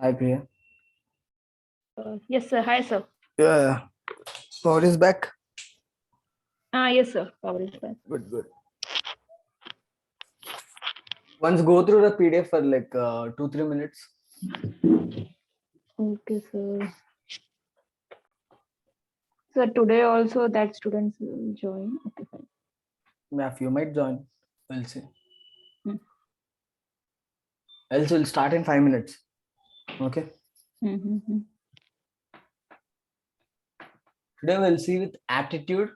Hi, Priya. Yes, sir. Hi, sir. Yeah, power is back. Yes, sir. Power is back. Good, good. Once go through the PDF for like 2-3 minutes. Okay, sir. So today also that students will join. Okay, fine. Yeah, few might join. We'll see. Hmm. Else we'll start in 5 minutes. Okay. Mm-hmm. Today we'll see with aptitude.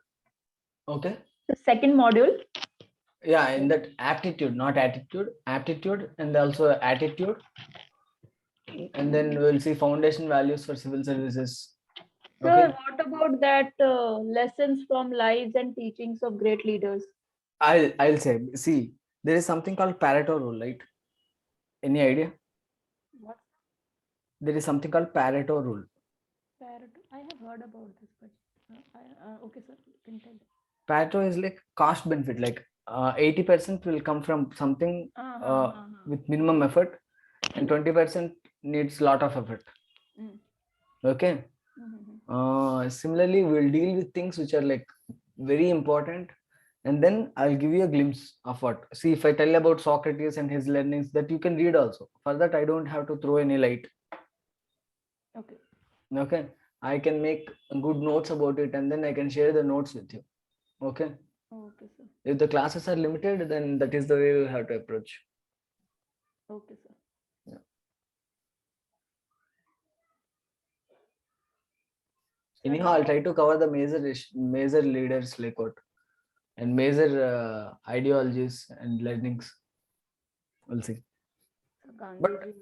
Okay. The second module. Yeah, in that aptitude, not attitude, aptitude, and also attitude. And then we'll see foundation values for civil services. Sir, Okay. what about that lessons from lives and teachings of great leaders? I'll say. See, there is something called Pareto rule, right? Any idea? What There is something called Pareto rule. parrot? I have heard about this, but okay, sir, you can tell. Pareto is like cost benefit. Like 80% will come from something with minimum effort, and 20% needs lot of effort. Mm. Okay. Mm-hmm. Similarly, we'll deal with things which are like very important, and then I'll give you a glimpse of what. See, if I tell about Socrates and his learnings, that you can read also. For that, I don't have to throw any light. Okay. Okay. I can make good notes about it, and then I can share the notes with you. Okay. Okay, sir. If the classes are limited, then that is the way we have to approach. Okay, sir. Yeah. So Anyhow, I'll now, try to cover the major leaders like what and major ideologies and learnings. We'll see. so But Gandhiji,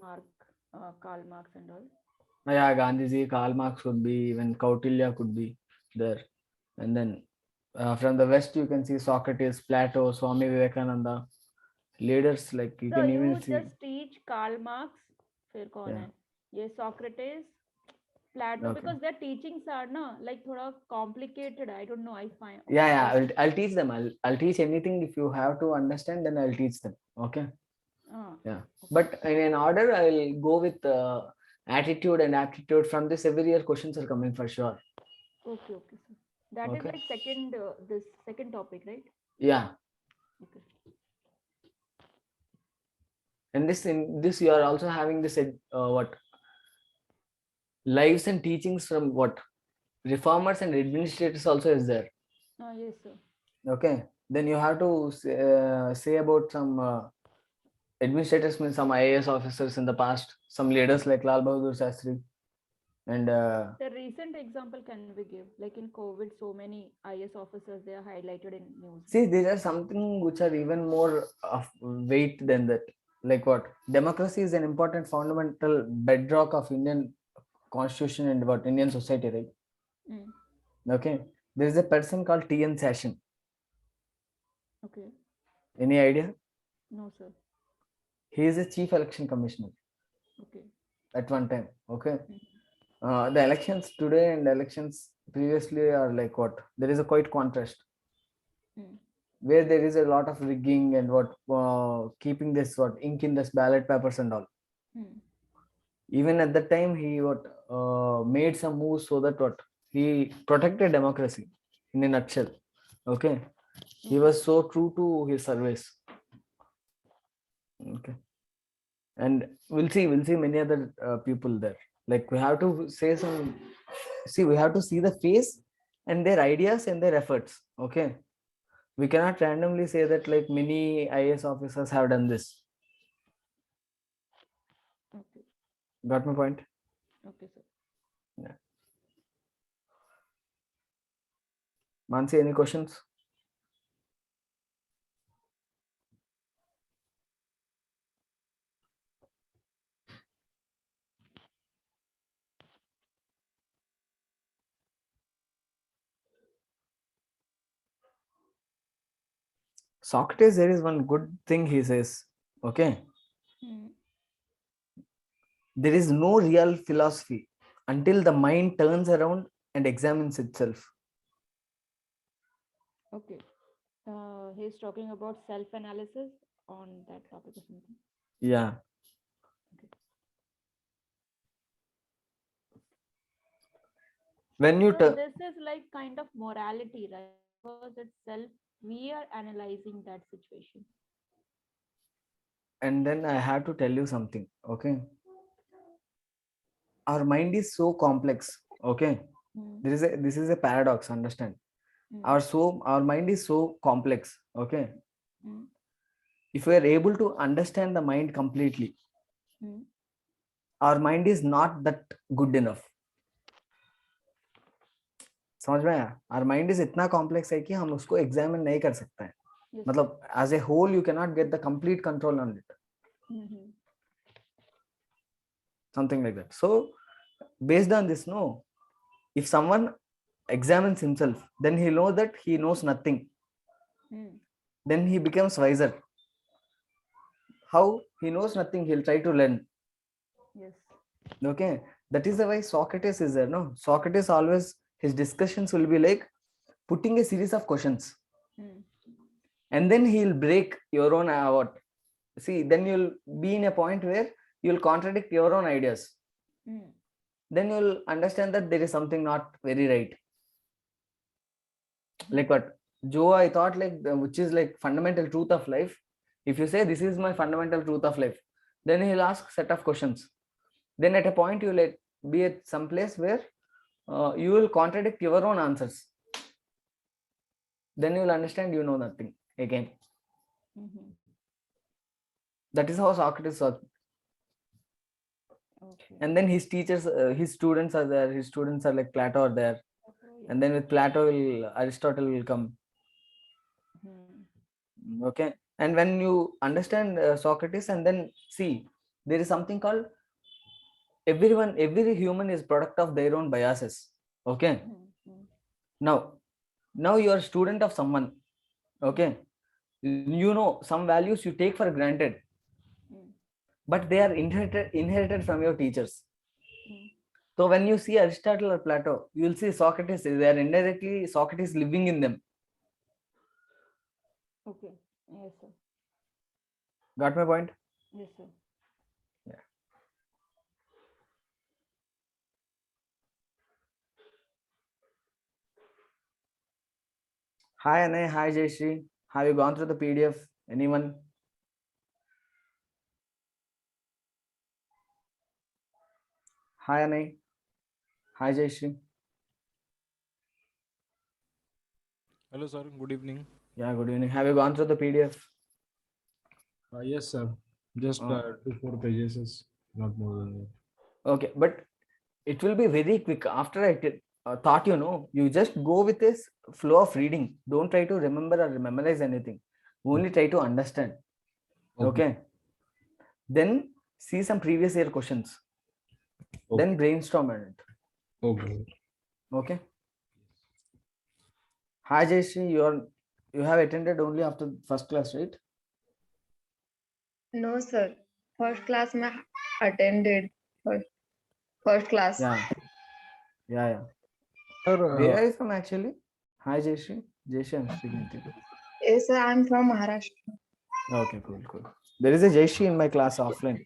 Karl Marx, and all. yeah, Gandhiji, Karl Marx could be, even Kautilya could be there. And then from the west, you can see Socrates, Plato, Swami Vivekananda, leaders like you So can you even see. just teach Karl Marx, फिर कौन Yeah. है? ये Socrates, Plato, Okay. because their teachings are ना like थोड़ा complicated. I don't know. I find Yeah. I I'll teach them. I'll teach anything. If you have to understand, then I'll teach them. Okay. Yeah. okay. But in order, I'll go with attitude and aptitude. From this, every year questions are coming for sure. Okay, sir. That is Okay. like second this second topic, right? Yeah. Okay. And this in this you are also having this what lives and teachings from what reformers and administrators also is there. Yes, sir. Okay. Then you have to say about some administrators, means some IAS officers in the past, some leaders like Lal Bahadur Shastri, and The recent example can we give? Like in COVID, so many IS officers they are highlighted in news. see, these are something which are even more of weight than that. Like what? Democracy is an important fundamental bedrock of Indian constitution and what Indian society, right? Mm. Okay. There is a person called T.N. Session. Okay. Any idea? No, sir. He is a chief election commissioner Okay. at one time. Okay. Mm. The elections today and elections previously are like what? There is a quite contrast Mm. where there is a lot of rigging and what keeping this what ink in this ballot papers and all. Mm. Even at that time, he what made some moves so that what he protected democracy in a nutshell. Okay, he Okay. was so true to his service. Okay, and we'll see many other people there. Like we have to say some. See, we have to see the face and their ideas and their efforts. Okay, we cannot randomly say that like many IAS officers have done this. Okay. Got my point? Okay, sir. Yeah. Mansi, any questions? Socrates, there is one good thing he says. Okay, Mm. there is no real philosophy until the mind turns around and examines itself. Okay. He's talking about self-analysis on that topic or something. Yeah. Okay. When you So this is like kind of morality, right? Because itself we are analyzing that situation. and then I have to tell you something. Okay, our mind is so complex. Okay, Mm, this is a paradox. Understand? mm, Our mind is so complex. Okay, mm, if we are able to understand the mind completely, mm. our mind is not that good enough. समझ में आया? Our mind is इतना complex है कि हम उसको examine नहीं कर सकते हैं. Yes. मतलब as a whole you cannot get the complete control on it. Mm-hmm. Something like that. So based on this, no, if someone examines himself, then he knows that he knows nothing. Mm. Then he becomes wiser. How? He knows nothing, he'll try to learn. Yes. Okay, that is the why Socrates is there. No, Socrates always, his discussions will be like putting a series of questions, Mm. and then he'll break your own what. See, then you'll be in a point where you'll contradict your own ideas. Mm. Then you'll understand that there is something not very right. Like what Joe, I thought like which is like fundamental truth of life. If you say this is my fundamental truth of life, then he'll ask set of questions. Then at a point you'll like be at some place where you will contradict your own answers. Then you will understand you know nothing again. Mm-hmm. That is how Socrates thought. Okay. And then his teachers, his students are there. His students are like Plato are there. And then with Plato, Aristotle will come. Okay. And when you understand Socrates, and then see, there is something called every human is product of their own biases. Okay. Now you are a student of someone. Okay. You know some values you take for granted, but they are inherited from your teachers. So when you see Aristotle or Plato, you will see Socrates. They are indirectly Socrates living in them. Okay. Yes, sir. Got my point? Yes, sir. Yeah. Hi Anay, hi Jayashree. Have you gone through the PDF? Anyone? Hi Anay. Hi Jayashree. Hello, sir. Good evening. Yeah, good evening. Have you gone through the PDF? Yes, sir. Just 2-4 pages is not more than that. Okay, but it will be very quick. After I thought, you just go with this flow of reading. Don't try to remember or memorize anything. Only try to understand. Okay. Then see some previous year questions. Then brainstorm on it. Okay. Okay. Hi Jayashree, you have attended only after first class, right? No, sir. First class में attended. First class. Yeah. Sir, Where are you from actually? Hi Jayashree. Jayashree, I'm speaking to you. Yes, sir. I'm from Maharashtra. Okay, cool. There is a Jayashree in my class offline.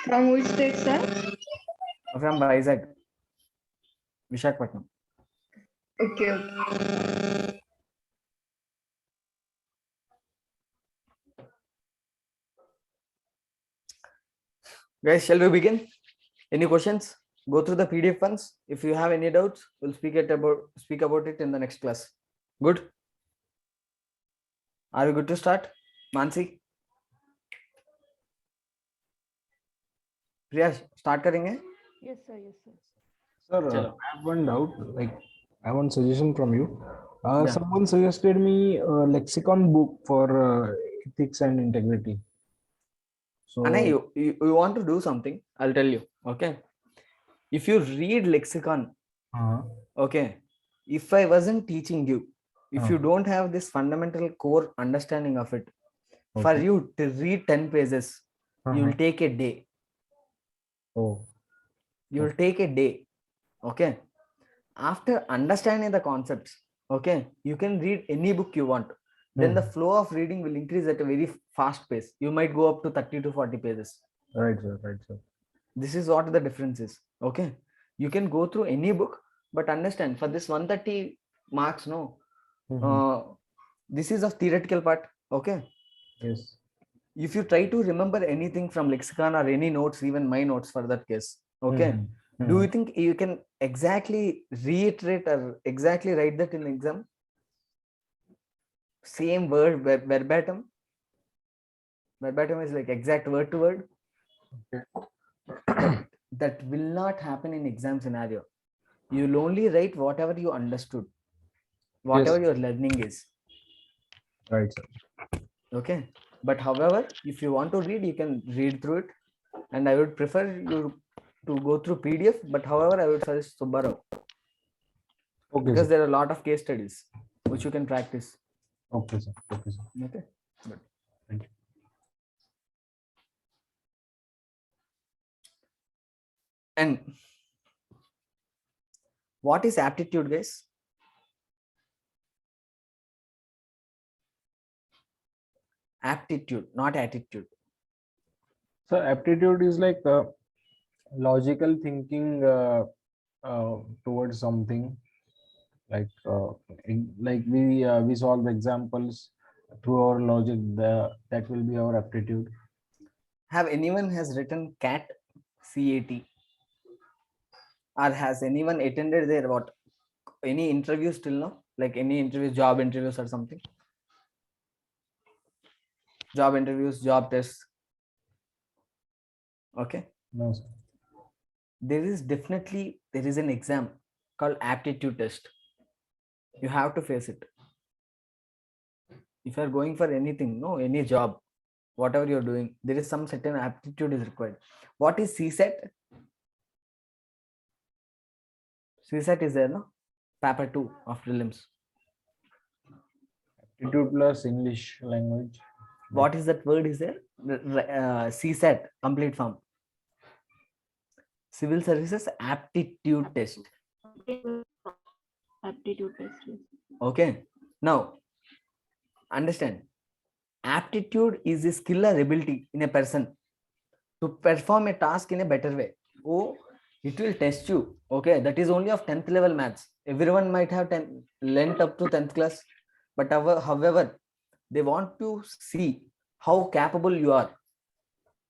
From which state, sir? From Vizag, Visakhapatnam. Okay. Guys, shall we begin? Any questions? Go through the PDF ones. If you have any doubts, we'll speak about it in the next class. Good? Are we good to start? Mansi? Priya, start करेंगे? Yes, sir. Yes, sir. sir, Chalo. I have one doubt. Like, I have one suggestion from you. Yeah. Someone suggested me a lexicon book for ethics and integrity. So, Anna, you want to do something? I'll tell you. Okay. If you read lexicon, okay. If I wasn't teaching you, if you don't have this fundamental core understanding of it, for you to read 10 pages, you will take a day. You will take a day. Okay. After understanding the concepts, okay, you can read any book you want. Then the flow of reading will increase at a very fast pace. You might go up to 30 to 40 pages. Right, sir. This is what the difference is. Okay, you can go through any book, but understand for this 130 marks, no, this is of theoretical part. Okay, Yes. if you try to remember anything from lexicon or any notes, even my notes for that case, okay, do you think you can exactly reiterate or exactly write that in exam? Same word, verbatim. Verbatim is like exact word to word. That will not happen in exam scenario. You'll only write whatever you understood, whatever Yes. your learning is. Right, sir. Okay, but however, if you want to read, you can read through it, and I would prefer you to go through PDF, but however, I would suggest Subbarao, Okay, because sir. there are a lot of case studies which you can practice. Okay, sir. Okay, sir. Okay, good. Thank you. And what is aptitude, guys? Aptitude, not attitude. So aptitude is like logical thinking towards something. Like we solve examples through our logic. That will be our aptitude. Have anyone has written CAT, CAT, or has anyone attended their what any interviews till now, like any interviews, job interviews or something? Job interviews, job tests. Okay, No, sir. there is an exam called aptitude test. You have to face it if you are going for anything, no, any job, whatever you're doing. There is some certain aptitude is required. What is CSAT? CSAT is there, no, paper 2 of prelims. Aptitude plus English language. What is that word is there? CSAT, complete form. Civil Services Aptitude Test. Aptitude test. Yes. Okay, now understand, aptitude is a skill or ability in a person to perform a task in a better way. Oh, it will test you. Okay, that is only of 10th level maths. Everyone might have learnt up to 10th class, but however, they want to see how capable you are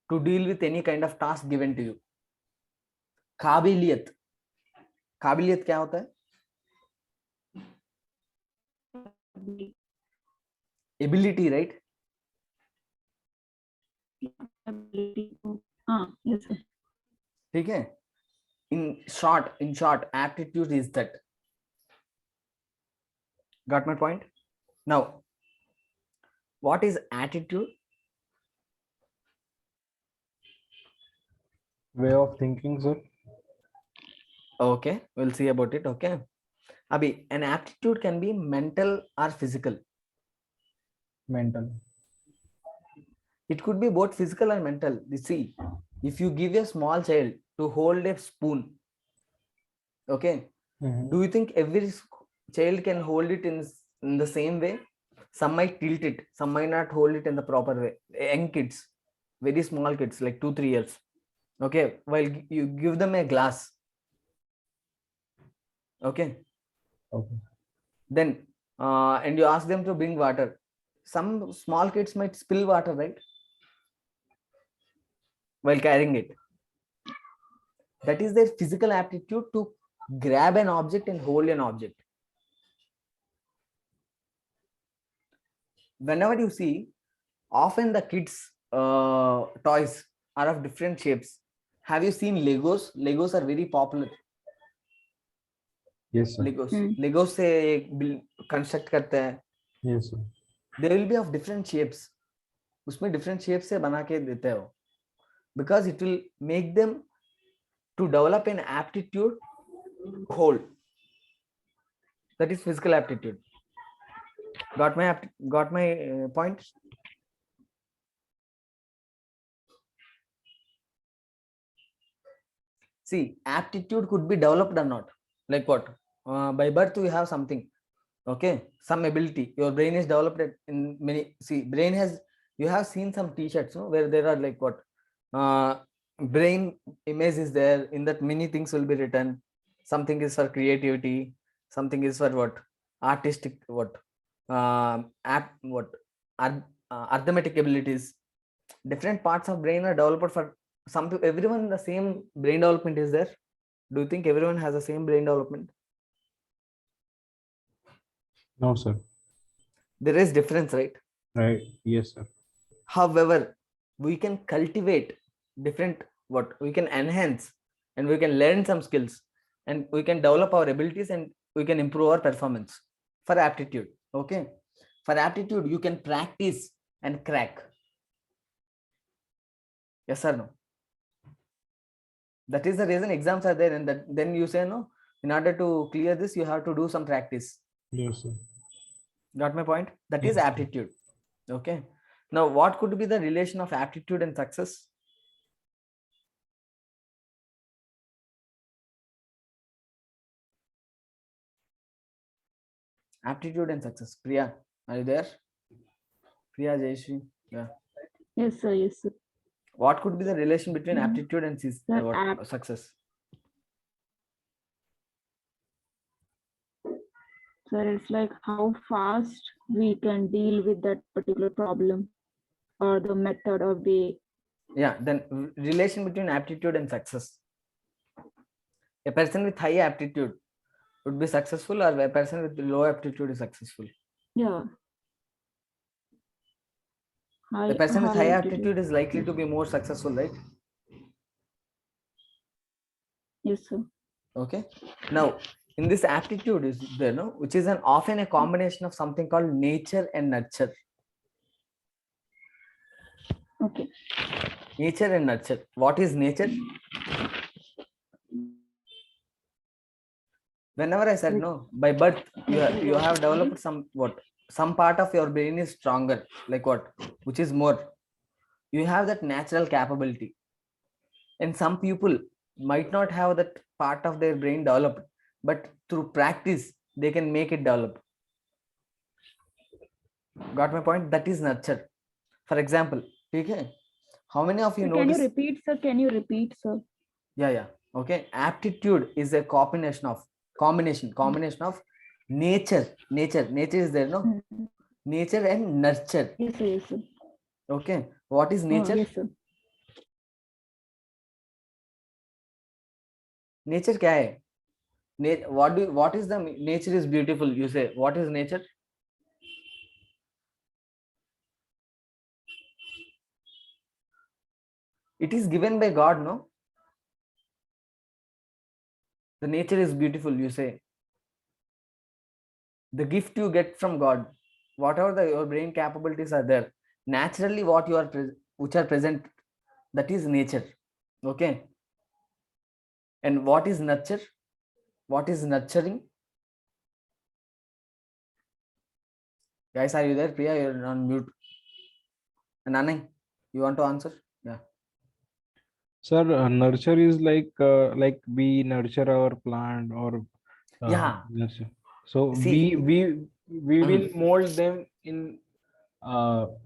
to deal with any kind of task given to you. काबिलियत, काबिलियत क्या होता है? Ability, right? Ability to- yes, sir. ठीक है. In short, aptitude is that. Got my point? Now, what is attitude? Way of thinking, sir. Okay, we'll see about it. Okay, Abhi, an aptitude can be mental or physical. Mental. It could be both physical and mental. You see, if you give a small child to hold a spoon, okay, do you think every child can hold it in the same way? Some might tilt it, some might not hold it in the proper way. Young kids, very small kids, like 2-3 years. Okay, while you give them a glass, okay, Okay. then and you ask them to bring water, some small kids might spill water, right, while carrying it. That is their physical aptitude to grab an object and hold an object. Whenever you see, often the kids toys are of different shapes. Have you seen Legos are very popular. Yes, sir. Legos से construct करते हैं. Yes, sir. They will be of different shapes. उसमें different shapes से बना के देते हो, because it will make them to develop an aptitude to hold. That is physical aptitude. Got my point? See, aptitude could be developed or not. Like what? By birth you have something. Okay, some ability. Your brain is developed in many. See, brain has. You have seen some T-shirts, no, where there are like what? brain image is there. In that, many things will be written. Something is for creativity, something is for what, artistic, what, what, arithmetic abilities. Different parts of brain are developed for some people. Everyone the same brain development is there? Do you think everyone has the same brain development? No, sir. There is difference, right? Right. Yes, sir. However, we can cultivate different, what we can enhance, and we can learn some skills, and we can develop our abilities, and we can improve our performance. For aptitude, okay, for aptitude you can practice and crack. Yes or no? That is the reason exams are there, and that then you say, no, in order to clear this you have to do some practice. Yes, sir. Got my point? That is Yes, sir. aptitude. Okay, now what could be the relation of aptitude and success? Aptitude and success. Priya, are you there? Priya, Jayashree. Yeah. Yes, sir. Yes, sir. What could be the relation between aptitude and The success? Sir, it's like how fast we can deal with that particular problem or the method or way. Yeah, then relation between aptitude and success. A person with high aptitude would be successful, or a person with low aptitude is successful? Yeah. A person with high aptitude. aptitude is likely to be more successful, right? Yes, sir. Okay. Now, in this aptitude is there, no, which is often a combination of something called nature and nurture. Okay. Nature and nurture. What is nature? Whenever I said, no, by birth you have developed some part of your brain is stronger, like what, which is more, you have that natural capability, and some people might not have that part of their brain developed, but through practice they can make it develop. Got my point? That is nurture. For example, okay, how many of you Sir, can you notice? repeat, sir? Can you repeat, sir? Yeah. Okay, aptitude is a combination of nature is there, no? Mhm. Nature and nurture. Yes, sir. Yes, sir. Okay, what is nature? Yes, sir. Nature क्या है? What is the nature is beautiful, you say? What is nature? It is given by God, no? The nature is beautiful, you say. The gift you get from God, whatever your brain capabilities are there, naturally what you are which are present, that is nature. Okay, and what is nurture? What is nurturing? Guys, are you there? Priya, you're on mute. And Anand, you want to answer? Yeah. Sir, nurture is like we nurture our plant or Yeah. nurture. So See, we will mold them in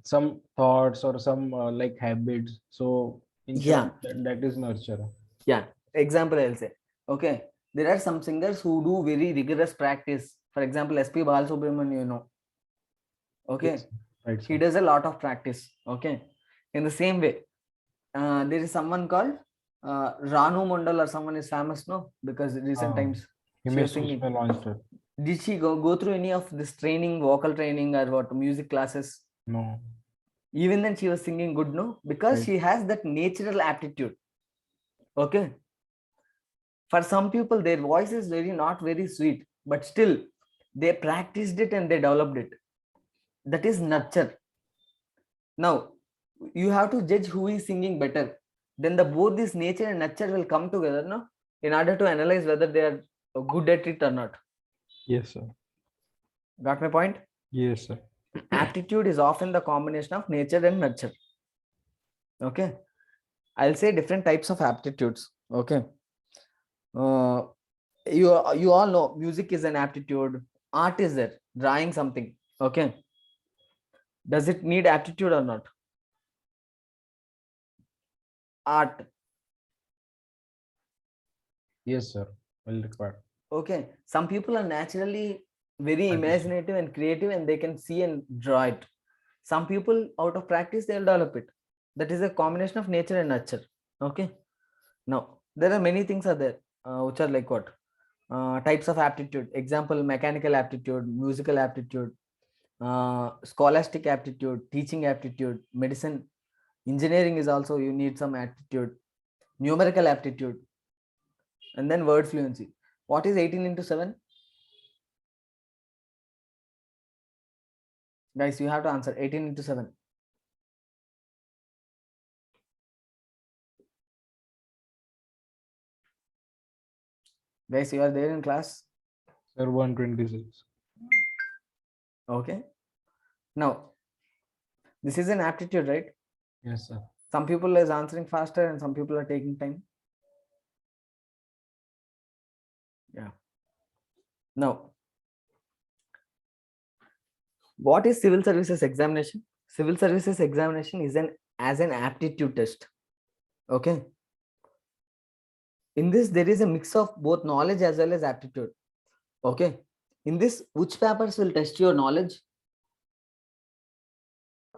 some thoughts or some like habits. So in yeah. short, that is nurture. Yeah, example I'll say. Okay, there are some singers who do very rigorous practice. For example, SP Balasubramanian, you know. Okay, Yes, right, he sir. does a lot of practice. Okay, in the same way, there is someone called Ranu Mandal, or someone is famous, no? Because recent times she was Himesh singing. Pushpa launched it. Did she go through any of this training, vocal training, or what, music classes? No. Even then, she was singing good, no? Because Right. she has that natural aptitude. Okay. For some people, their voice is not very sweet, but still they practiced it and they developed it. That is nurture. Now you have to judge who is singing better. Then both this nature and nurture will come together, no, in order to analyze whether they are good at it or not. Yes, sir. Got my point? Yes, sir. Aptitude is often the combination of nature and nurture. Okay, I'll say different types of aptitudes. Okay, you all know music is an aptitude, art is there, drawing something. Okay, does it need aptitude or not? Art, Yes, sir. Will require. Okay, some people are naturally very Practice. imaginative and creative and they can see and draw it. Some people out of practice they'll develop it. That is a combination of nature and nurture. Okay, now there are many things are there which are like what types of aptitude. Example, mechanical aptitude, musical aptitude, scholastic aptitude, teaching aptitude, medicine, engineering is also you need some aptitude, numerical aptitude, and then word fluency. What is 18 into 7? Guys, you have to answer 18 into 7. Guys, you are there in class? Sir, 126. Okay. Now, this is an aptitude, right? Yes, sir. Some people is answering faster and some people are taking time. Yeah. Now, what is civil services examination? Civil services examination is an aptitude test. Okay. In this, there is a mix of both knowledge as well as aptitude. Okay. In this, which papers will test your knowledge?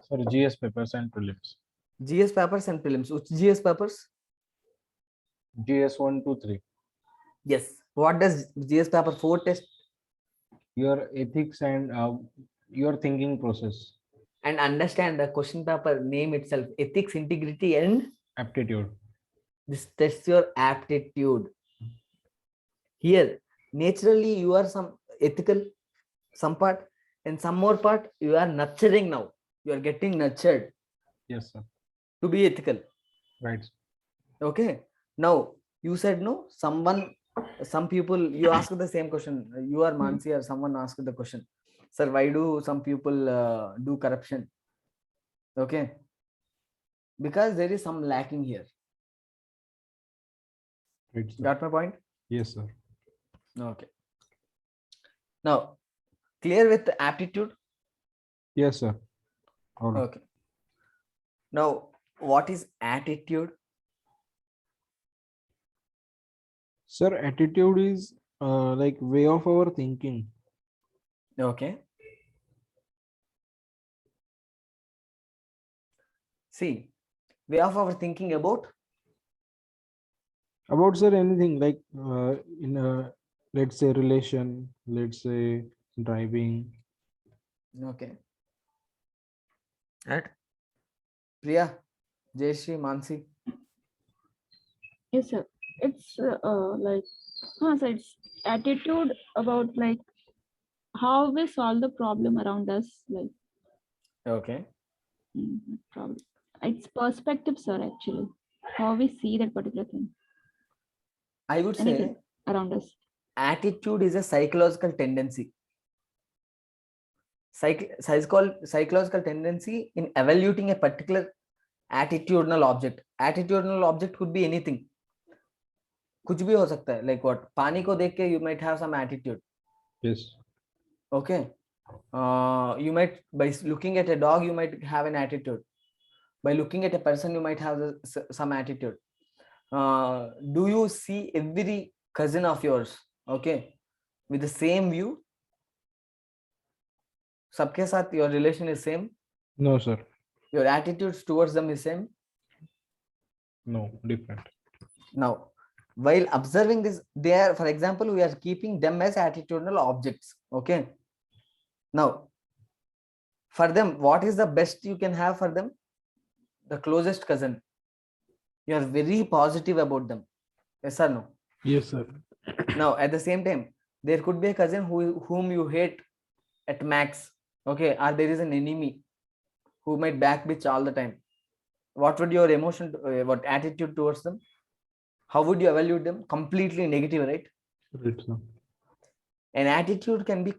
Sir, GS papers and prelims. GS papers and prelims. Which GS papers? GS 1, 2, 3. Yes. What does GS paper 4 test? Your ethics and your thinking process. And understand the question paper name itself, ethics, integrity, and Aptitude. this tests your aptitude. Here, naturally, you are some ethical, some part, and some more part you are nurturing now. You are getting nurtured Yes, sir. to be ethical. Right. Okay. Now you said no. Some people you ask the same question. You are Mansi or someone asked the question, sir, why do some people do corruption? Okay. Because there is some lacking here. Right, sir. Got my point? Yes, sir. Okay. Now, clear with the aptitude? Yes, sir. All right. Okay. Now, what is attitude? Sir, attitude is like way of our thinking. Okay. See, way of our thinking about? About, sir, anything like in a, let's say, relation, let's say driving. Okay. Right? Priya, Jayashree, Mansi. Yes, sir. It's like, so it's attitude about like how we solve the problem around us, like Okay. problem. It's perspective, sir. Actually, how we see that particular thing, I would say anything around us. attitude is a psychological tendency. Psychological tendency in evaluating a particular attitudinal object. Attitudinal object could be anything. कुछ भी हो सकता है. Like what? पानी को देख के you might have some attitude. Yes. Okay. You might, by looking at a dog, you might have an attitude. By looking at a person, you might have some attitude. Do you see every cousin of yours, okay, with the same view? सबके साथ your relation is same? No, sir. Your attitudes towards them is same? No, different. Now, while observing this, they are, for example, we are keeping them as attitudinal objects, okay? Now, for them, what is the best you can have for them? The closest cousin. You are very positive about them. Yes or no? Yes, sir. Now, at the same time, there could be a cousin whom you hate at max, okay? Or there is an enemy who might backbitch all the time. What would your emotion, what attitude towards them? How would you evaluate them? Completely negative, right? Right, sir. An attitude can be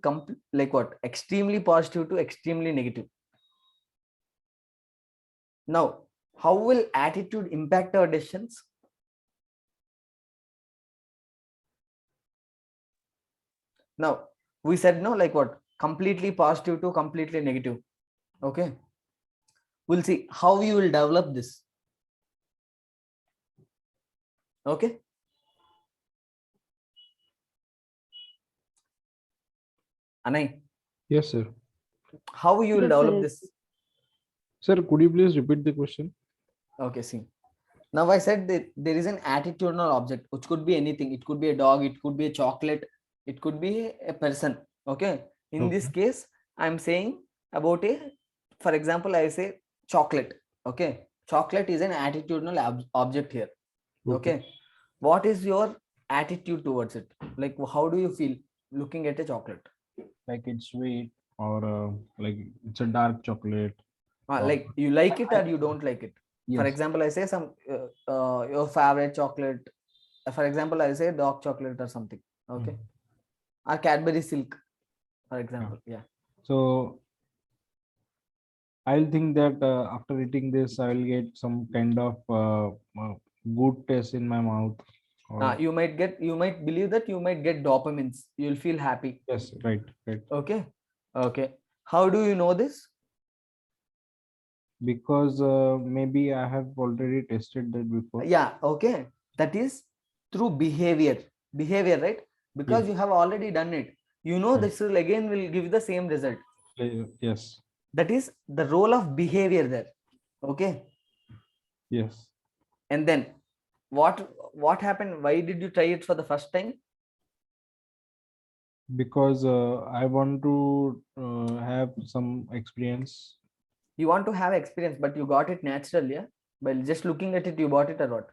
like what? Extremely positive to extremely negative. Now, how will attitude impact our decisions? Now, we said no, like what? Completely positive to completely negative. Okay. We'll see how you will develop this. Okay. Anay, Yes, sir. how you will Yes, sir, develop yes. this? Sir, could you please repeat the question? Okay, see. Now I said that there is an attitudinal object, which could be anything. It could be a dog, it could be a chocolate, it could be a person. Okay. In this Okay. case, I'm saying about a, for example, I say chocolate. Okay. Chocolate is an attitudinal object here. Okay. What is your attitude towards it? Like, how do you feel looking at a chocolate? Like it's sweet or like it's a dark chocolate. Or Like, you like it or you don't like it? For yes. example, I say some your favorite chocolate. For example, I say dark chocolate or something. Okay. Or Cadbury Silk, for example. Yeah. So I'll think that after eating this, I will get some kind of good taste in my mouth. Or You might believe that you might get dopamines. You'll feel happy. yes, right, right. Okay. Okay. How do you know this? Because maybe I have already tested that before. Yeah. Okay. That is through behavior. Behavior, right? Because Yes. you have already done it. You know Right. this will again will give the same result. Yes. That is the role of behavior there. Okay. Yes. And then what happened? Why did you try it for the first time? Because I want to have some experience. You want to have experience, but you got it naturally. Yeah. By just looking at it, you bought it or what?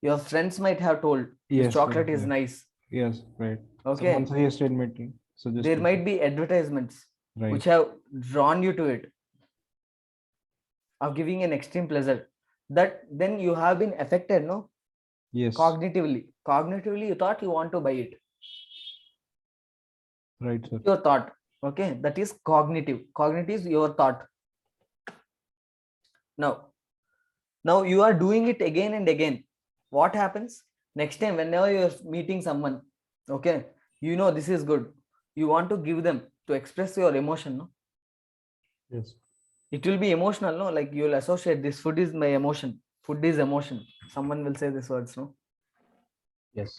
Your friends might have told this Yes. chocolate Right, is yeah. nice. Yes. Right. Okay. Someone suggested me. There Suggested. might be advertisements Right. which have drawn you to it, of giving an extreme pleasure. That then you have been affected, no? Yes. Cognitively. Cognitively, you thought you want to buy it. Right, sir. Your thought. Okay. That is cognitive. Cognitive is your thought. Now you are doing it again and again. What happens? Next time, whenever you're meeting someone, okay, you know this is good. You want to give them to express your emotion, no? Yes. It will be emotional, no? Like you'll associate this food is my emotion. Food is emotion. Someone will say these words, no? Yes.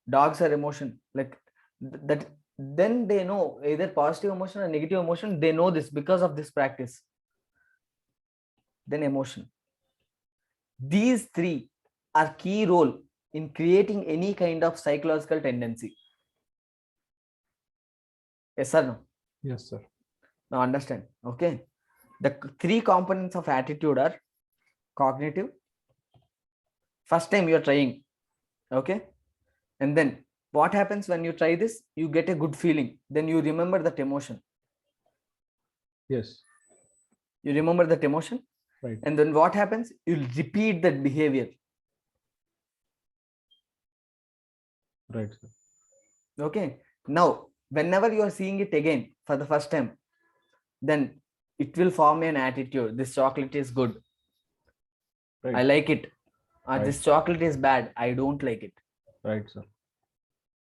Dogs are emotion. Like that, then they know either positive emotion or negative emotion. They know this because of this practice. Then emotion. These three are key role in creating any kind of psychological tendency. Yes or no? Yes, sir. Now understand. Okay. The three components of attitude are cognitive. First time you're trying. Okay. And then what happens when you try this? You get a good feeling. Then you remember that emotion. Yes. You remember that emotion. Right. And then what happens? You'll repeat that behavior. Right, sir. Okay. Now, whenever you are seeing it again for the first time, then it will form an attitude. This chocolate is good. Right. I like it. Right. This chocolate is bad. I don't like it. Right, sir.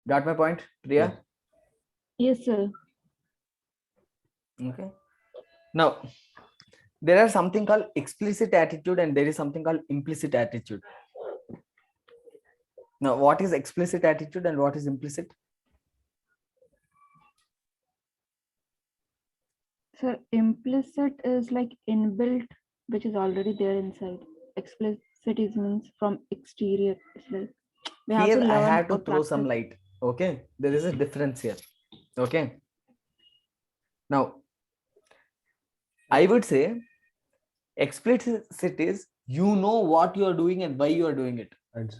Got my point, Priya? Yes. Yes, sir. Okay. Now, there are something called explicit attitude and there is something called implicit attitude. Now, what is explicit attitude and what is implicit? Sir, implicit is like inbuilt, which is already there inside. Explicit is means from exterior. It's like we have to Here I learn have to or throw some practice. light. Okay. There is a difference here. Okay. Now, I would say explicit is you know what you are doing and why you are doing it. Right.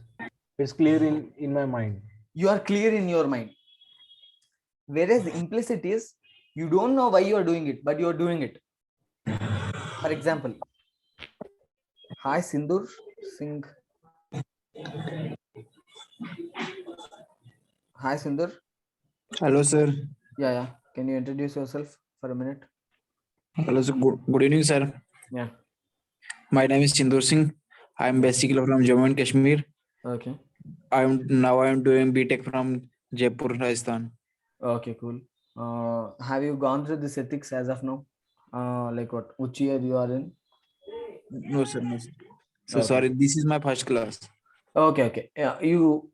It's clear in my mind. You are clear in your mind. Whereas implicit is you don't know why you are doing it, but you are doing it. For example, hi Sindur Singh. Hi Sindur. Hello, sir. Yeah. Can you introduce yourself for a minute? Hello, sir. Good evening, sir. Yeah. My name is Chindur Singh. I am basically from Jammu and Kashmir. Okay. I am doing BTech from Jaipur, Rajasthan. Okay, cool. Have you gone through this ethics as of now? Like what? Which year you are in? No, sir. No, sir. So Okay. sorry. This is my first class. Okay. Yeah. You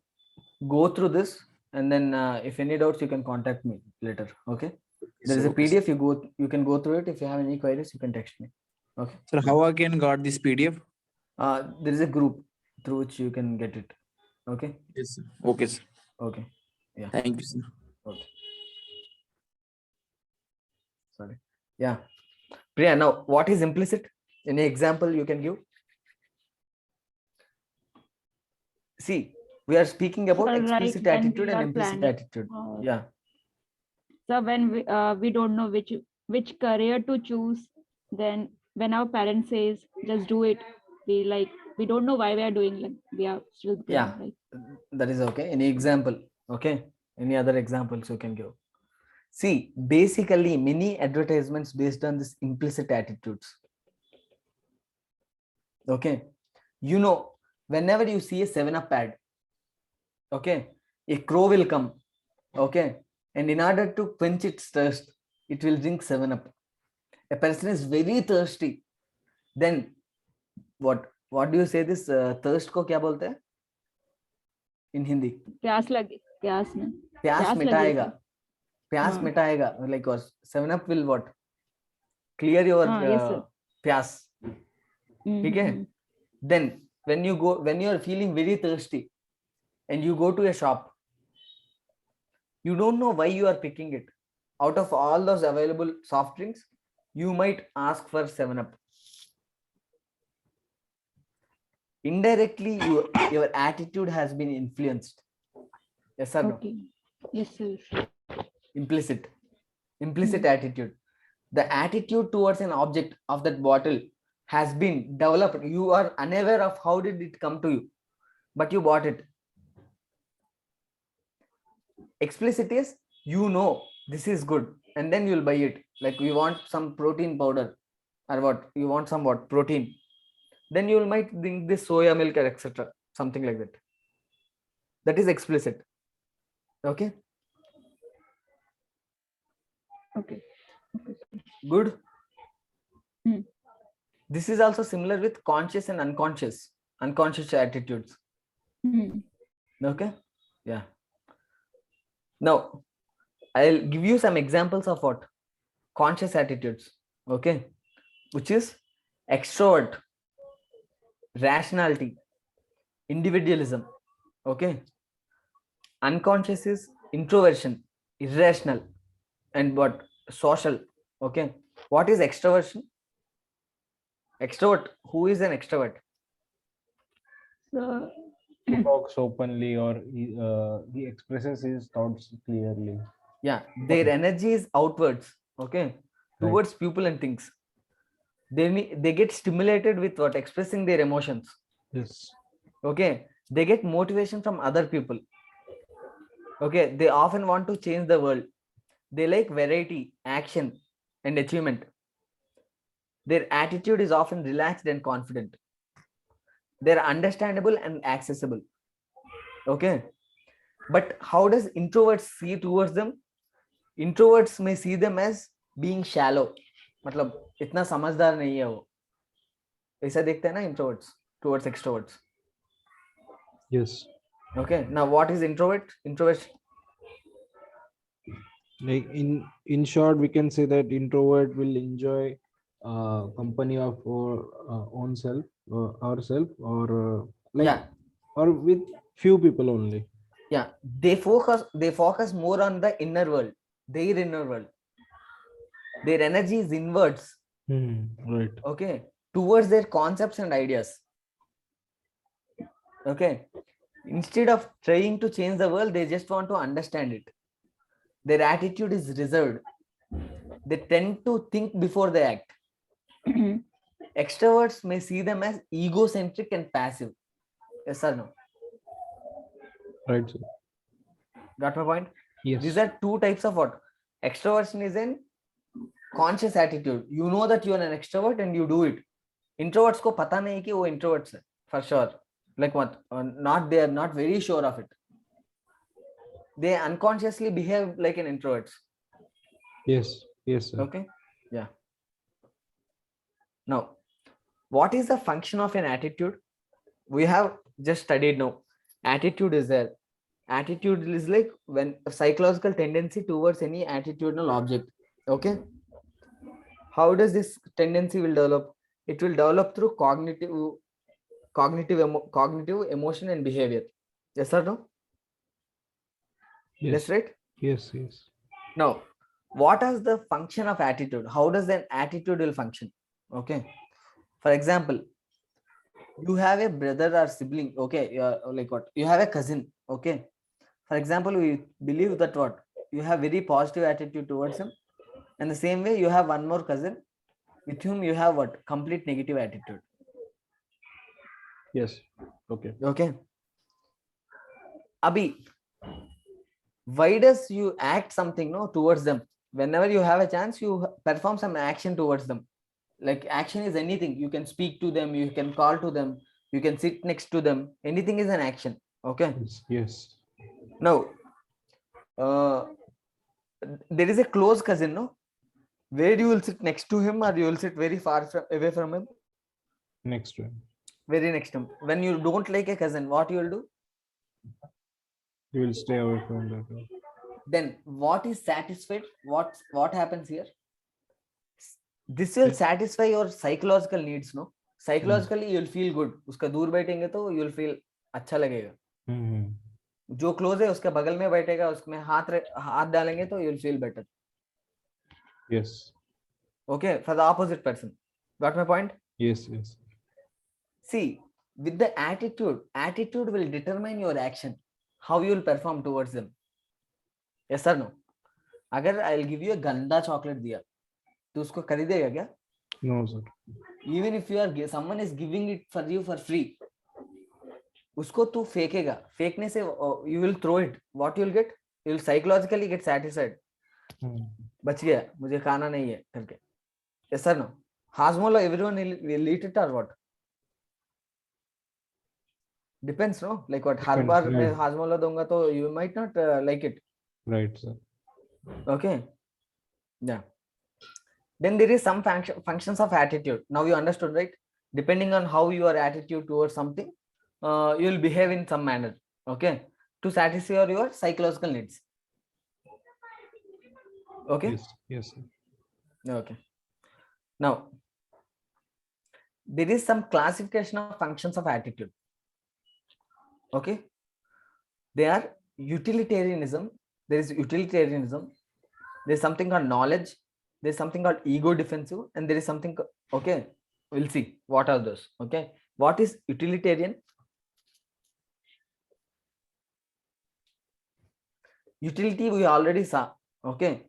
go through this and then if any doubts, you can contact me later. Okay. There is a Sir, okay, sir. PDF. You can go through it. If you have any queries, you can text me. Okay. Sir, how I can got this PDF? There is a group through which you can get it. Okay. Yes, sir. Okay, sir. Okay. Yeah. Thank you, sir. Okay. Sorry. Yeah. Priya, now what is implicit? Any example you can give? See, we are speaking about Right, explicit when attitude we and are implicit planning. attitude. Uh, Yeah. So when we don't know which career to choose, then when our parents says just do it, we don't know why we are doing, like we are still doing, Yeah. like That is okay. Any example? Okay. Any other examples you can give? See, basically, many advertisements based on this implicit attitudes. Okay. You know, whenever you see a 7-Up ad, okay, a crow will come. Okay. And in order to quench its thirst, it will drink 7-Up. A person is very thirsty. Then what do you say this thirst को क्या बोलते हैं in Hindi? प्यास लगे, प्यास में प्यास प्यास मिटाएगा. लगी प्यास हाँ. मिटाएगा. Like 7-Up will what? Clear your yes, sir. प्यास. ठीक है? Mhm. Then when you are feeling very thirsty and you go to a shop, you don't know why you are picking it. Out of all those available soft drinks, you might ask for 7-Up. Indirectly, your attitude has been influenced. Yes or no? Okay. Yes, sir. Implicit attitude. The attitude towards an object of that bottle has been developed. You are unaware of how did it come to you, but you bought it. Explicit is, you know this is good, and then you'll buy it. Like we want some protein powder, or what you want, some what protein, then you might drink this soya milk or etc. Something like that. That is explicit. Okay. Okay. Good. Hmm. This is also similar with conscious and unconscious attitudes. Mhm. Okay. Yeah. Now I'll give you some examples of what conscious attitudes. Okay. Which is extrovert, rationality, individualism. Okay. Unconscious is introversion, irrational, and what social. Okay. What is extroversion? Extrovert. Who is an extrovert? So He talks openly, or he expresses his thoughts clearly. Yeah, their energy is outwards. Okay. Towards people and things. They get stimulated with what? Expressing their emotions. Yes. Okay. They get motivation from other people. Okay. They often want to change the world. They like variety, action, and achievement. Their attitude is often relaxed and confident. They're understandable and accessible. Okay. But how does introverts see towards them? Introverts may see them as being shallow. मतलब इतना समझदार नहीं है वो. ऐसा देखते हैं ना introverts towards extroverts. Yes. Okay. Now what is introvert? Introvert. Like in short, we can say that introvert will enjoy company of our own self, ourself, or like, Yeah. or with few people only. Yeah. They focus more on the inner world, their inner world. Their energy is inwards. Right. Okay. Towards their concepts and ideas. Okay. Instead of trying to change the world, they just want to understand it. Their attitude is reserved. They tend to think before they act. Extroverts may see them as egocentric and passive. Yes or no? Right, sir. Got my point? Yes. These are two types of what? Extroversion is an conscious attitude. You know that you are an extrovert and you do it. Introverts को पता नहीं कि वो introverts है, for sure. Like what? They are not very sure of it. They unconsciously behave like an introvert. Yes. Yes, sir. Okay. Yeah. Now, what is the function of an attitude? We have just studied now. Attitude is there. Attitude is like when a psychological tendency towards any attitudinal object. Okay, how does this tendency will develop? It will develop through cognitive, emotion and behavior. Yes or no? Yes. That's right. Yes. Yes. Now, what is the function of attitude? How does an attitude will function? Okay, for example, you have a brother or sibling. Okay, you are like what, you have a cousin. Okay, for example, we believe that what, you have very positive attitude towards him, and the same way you have one more cousin with whom you have what, complete negative attitude. Yes. Okay. Okay, Abhi, why does you act something no towards them? Whenever you have a chance, you perform some action towards them. Like action is anything. You can speak to them, you can call to them, you can sit next to them. Anything is an action. Okay, Yes. Yes. now there is a close cousin, no, where you will sit next to him or you will sit very far away from him? Next one. Very next to him. When you don't like a cousin, what you will do? You will stay away from that one. Then what is satisfied? What happens here? This will satisfy your psychological needs, no? Psychologically you will feel good. उसका दूर बैठेंगे तो you will feel अच्छा लगेगा. Mhm. जो close है उसके बगल में बैठेगा, उसमें हाथ डालेंगे तो you will feel better. Yes. Okay, for the opposite person. Got my point? Yes. Yes. See, with the attitude will determine your action, how you will perform towards them. Yes or no? अगर I'll give you a गंदा chocolate दिया तो उसको खरीदेगा क्या? No, sir. Even if you are someone is giving it for you for free, उसको तू फेंकेगा. फेंकने से you will throw it. What you will get? You will psychologically get satisfied. बच गया, मुझे खाना नहीं है करके. Yes or no? Hajmola, everyone will eat it or what? Depends, no? Like what, her Depends, बार मैं right. हाजमोला दूंगा तो you might not like it. Right, sir. Okay, yeah. Then there is some functions of attitude. Now you understood, right? Depending on how your attitude towards something, you will behave in some manner. Okay, to satisfy your psychological needs. Okay. Yes. Yes, sir. Okay. Now there is some classification of functions of attitude. Okay, they are utilitarianism. There is utilitarianism. There is something called knowledge. There is something called ego defensive, and there is something. Okay, we'll see what are those. Okay, what is utilitarian? Utility we already saw. Okay,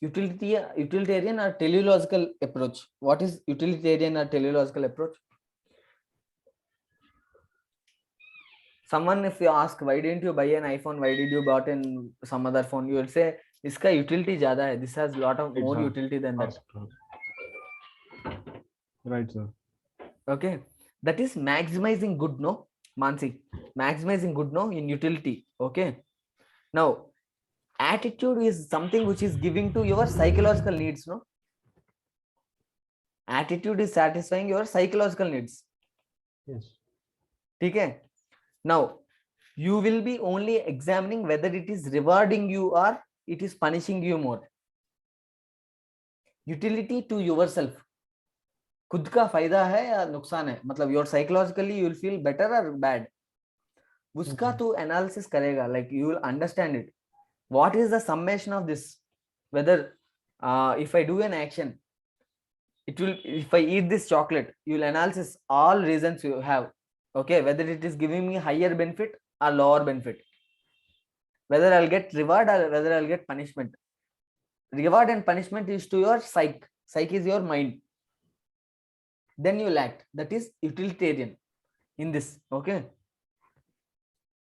utilitarian or teleological approach. What is utilitarian or teleological approach? Someone, if you ask, why didn't you buy an iPhone? Why did you bought in some other phone? You will say, इसका utility ज़्यादा है. This has lot of more utility than that. Right, sir. Okay, that is maximizing good, no, Mansi? Maximizing good, no, in utility. Okay. Now, attitude is something which is giving to your psychological needs, no? Attitude is satisfying your psychological needs. Yes. Okay. Now, you will be only examining whether it is rewarding you or it is punishing you more. Utility to yourself. खुद का फायदा है या नुकसान है, मतलब your psychologically you will feel better or bad. उसका तू analysis करेगा, like you will understand it. What is the summation of this? Whether if I do an action, it will, if I eat this chocolate, you will analysis all reasons you have. Okay, whether it is giving me higher benefit or lower benefit, whether I'll get reward or whether I'll get punishment. Reward and punishment is to your psyche. Psyche is your mind. Then you will act. That is utilitarian in this. Okay,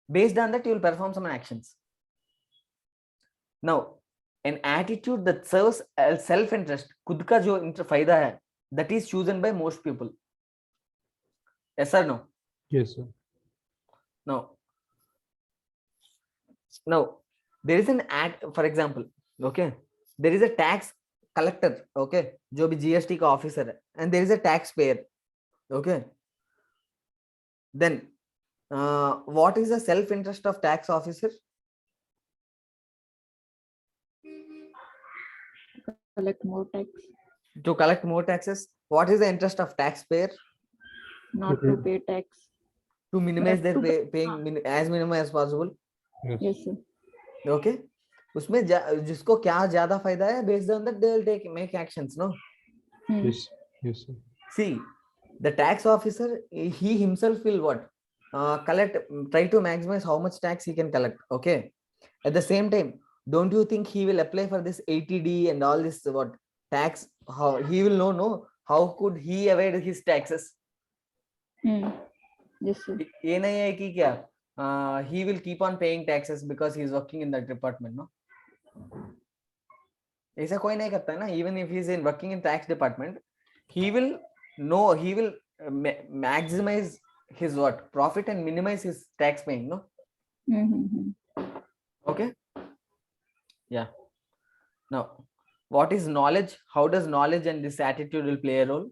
based on that you will perform some actions. Now, an attitude that serves self-interest, खुद का जो फायदा है, that is chosen by most people. Yes or no? Yes, sir. Now there is an act, for example, okay, there is a tax collector, okay, जो भी GST का officer है, and there is a taxpayer, okay. Then What is the self interest of tax officer? Collect more tax, To collect more taxes. What is the interest of taxpayer? not to pay tax. To minimize their to- paying as minimum as possible. Yes, sir. Okay, उसमें जिसको क्या ज्यादा फायदा है, based on that they will make actions, no? Hmm. Yes, yes, sir. See, the tax officer, he himself will what? Collect, try to maximize how much tax he can collect. Okay. At the same time, don't you think he will apply for this ATD and all this what tax? How he will know? No, how could he evade his taxes? Hmm. Yes, sir. ये नहीं है कि क्या? He will keep on paying taxes because he is working in that department, no? ऐसा कोई नहीं करता है ना. Even if he is in working in tax department, he will know, he will maximize his what profit and minimize his tax paying, no? Mm-hmm. Okay. Yeah. Now, what is knowledge? How does knowledge and this attitude will play a role?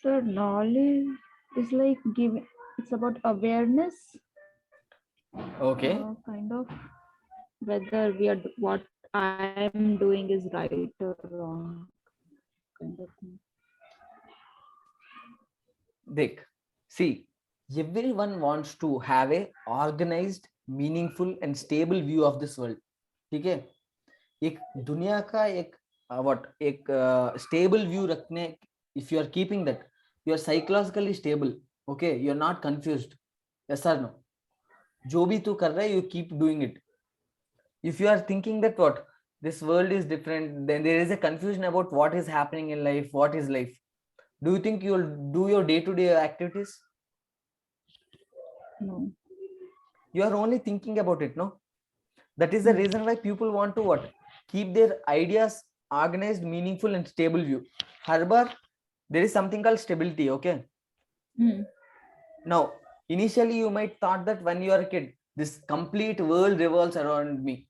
So knowledge is like giving. It's about awareness. Okay. Kind of whether what I am doing is right or wrong. Kind of thing. Dick, see, everyone wants to have a organized, meaningful and stable view of this world. ठीक है? एक दुनिया का एक what एक stable view रखने, if you are keeping that, you are psychologically stable. Okay, you are not confused. Yes or no? जो भी तू कर रहा है, you keep doing it. If you are thinking that what this world is different, then there is a confusion about what is happening in life, what is life. Do you think you will do your day-to-day activities? No. You are only thinking about it, no? That is the reason why people want to what? Keep their ideas organized, meaningful and stable view. Harbar, there is something called stability, okay? Now, initially you might thought that when you are a kid, this complete world revolves around me.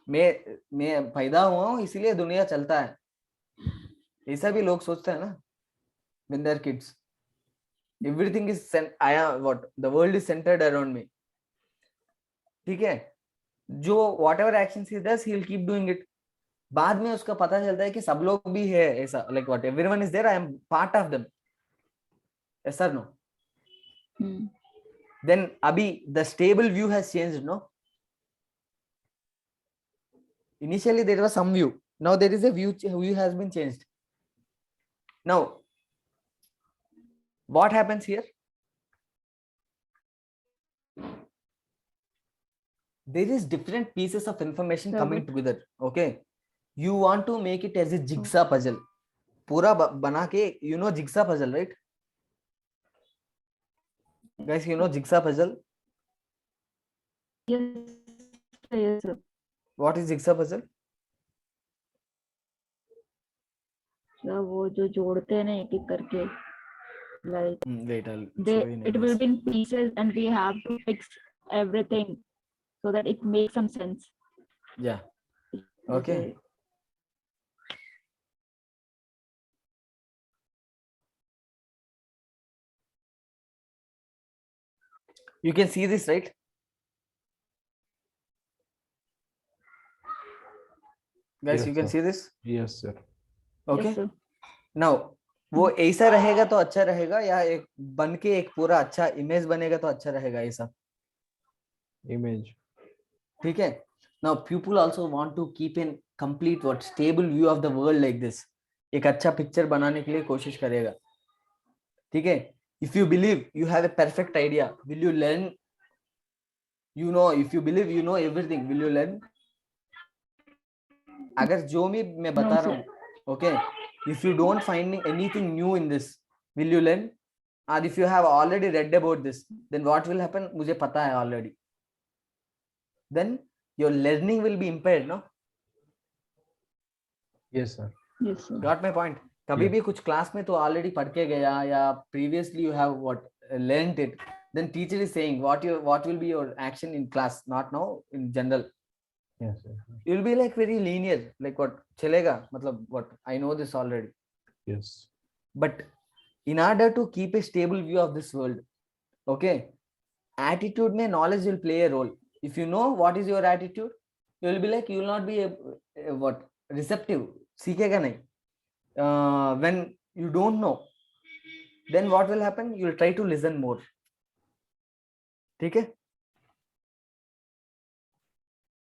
मैं पैदा हुआ हूँ इसीलिए दुनिया चलता है, ऐसा भी लोग सोचते हैं ना. When they're kids, everything is the world is centered around me. ठीक है, जो whatever actions he does, he'll keep doing it. बाद में उसका पता चलता है कि सब लोग भी है ऐसा, like what everyone is there, I am part of them. Yes or no? Then abhi the stable view has changed, no? Initially there was some view, now there is a view has been changed. Now what happens here? There is different pieces of information coming together. Okay, you want to make it as a jigsaw puzzle. पूरा बना के, you know jigsaw puzzle, right? Guys, you know jigsaw puzzle? Yes, yes, sir. What is jigsaw puzzle? वो जो जोड़ते हैं ना एक एक करके, like Wait, I'll it will be in pieces and we have to fix everything so that it makes some sense. Yeah. Okay. You can see this, right? Guys, Yes, you can sir. see this? Yes, sir. Okay. Yes, sir. Now, वो ऐसा रहेगा तो अच्छा रहेगा, या एक बन के एक पूरा अच्छा इमेज बनेगा तो अच्छा रहेगा ऐसा? Image. ठीक है. Now people also want to keep in complete what stable view of the world like this. एक अच्छा पिक्चर बनाने के लिए कोशिश करेगा. ठीक है. If you believe you have a perfect idea, will you learn? You know, if you believe you know everything, will you learn? अगर जो भी मैं बता रहा हूँ, okay, if you don't finding anything new in this, will you learn? Or if you have already read about this, then what will happen? मुझे पता है already. Then your learning will be impaired, no? Yes, sir. Yes, sir. Got my point? कभी भी कुछ class में तो already पढ़ के गया, या previously you have what learned it, then teacher is saying what will be your action in class, not now in general. Yes, sir. You'll be like very linear, like what चलेगा, मतलब what I know this already. Yes. But in order to keep a stable view of this world, okay, attitude mein knowledge will play a role. If you know what is your attitude, you will be like, you will not be what receptive. सीखेगा नहीं. When you don't know, then what will happen? You will try to listen more. ठीक है?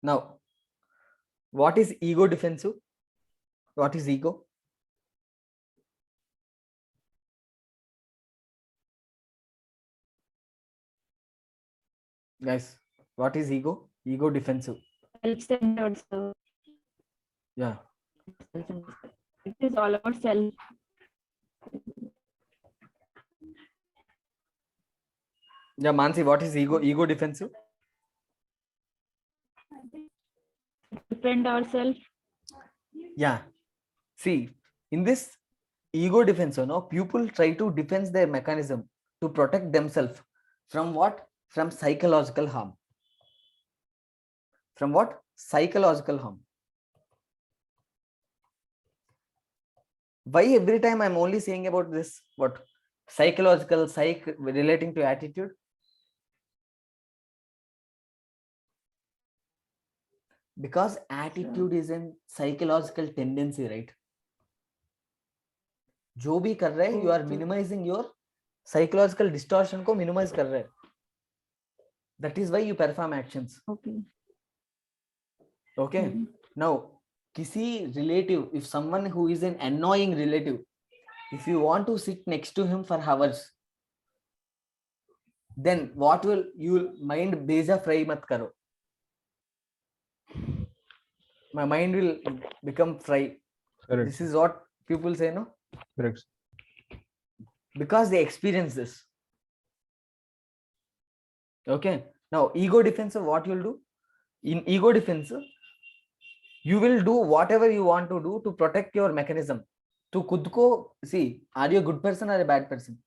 Now, what is ego defensive? What is ego? Guys, what is ego? Ego defensive. Self-centered. So Yeah. it is all about self. Yeah, Mansi, what is ego? Ego defensive? Defend ourselves. Yeah. See, in this ego defensive, no, people try to defend their mechanism to protect themselves from what? From psychological harm. From what? Psychological harm. Why every time I'm only saying about this, what? Psychological, relating to attitude? Because attitude is a psychological tendency, right? जो भी कर रहे you are minimizing your psychological distortion को minimize कर रहे. That is why you perform actions. Okay. Okay. Now, किसी relative, if someone who is an annoying relative, if you want to sit next to him for hours, then what will you mind beja fry mat karo. My mind will become fry. Correct. This is what people say, no? Correct. Because they experience this. Okay. Now, ego defense, what you'll do? In ego defense, you will do whatever you want to do to protect your mechanism. To खुद को, see, are you a good person or a bad person?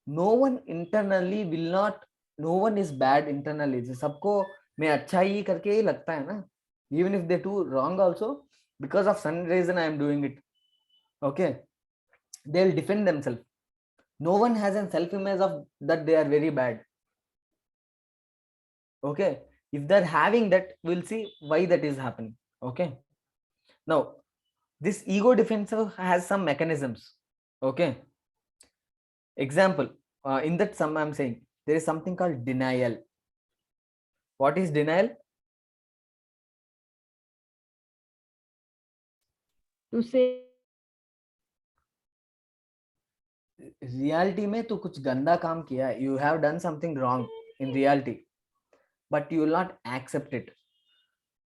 No one internally will not, no one is bad internally. सबको मैं अच्छा ही करके ही लगता है ना. Even if they do wrong also, because of some reason I am doing it. Okay. They'll defend themselves. No one has a self-image of that they are very bad. Okay. If they're having that, we'll see why that is happening. Okay. Now, this ego defensive has some mechanisms. Okay. Example, in that sum I'm saying, there is something called denial. What is denial? To say Reality में तू कुछ गंदा काम किया है. You have done something wrong in reality, but you will not accept it.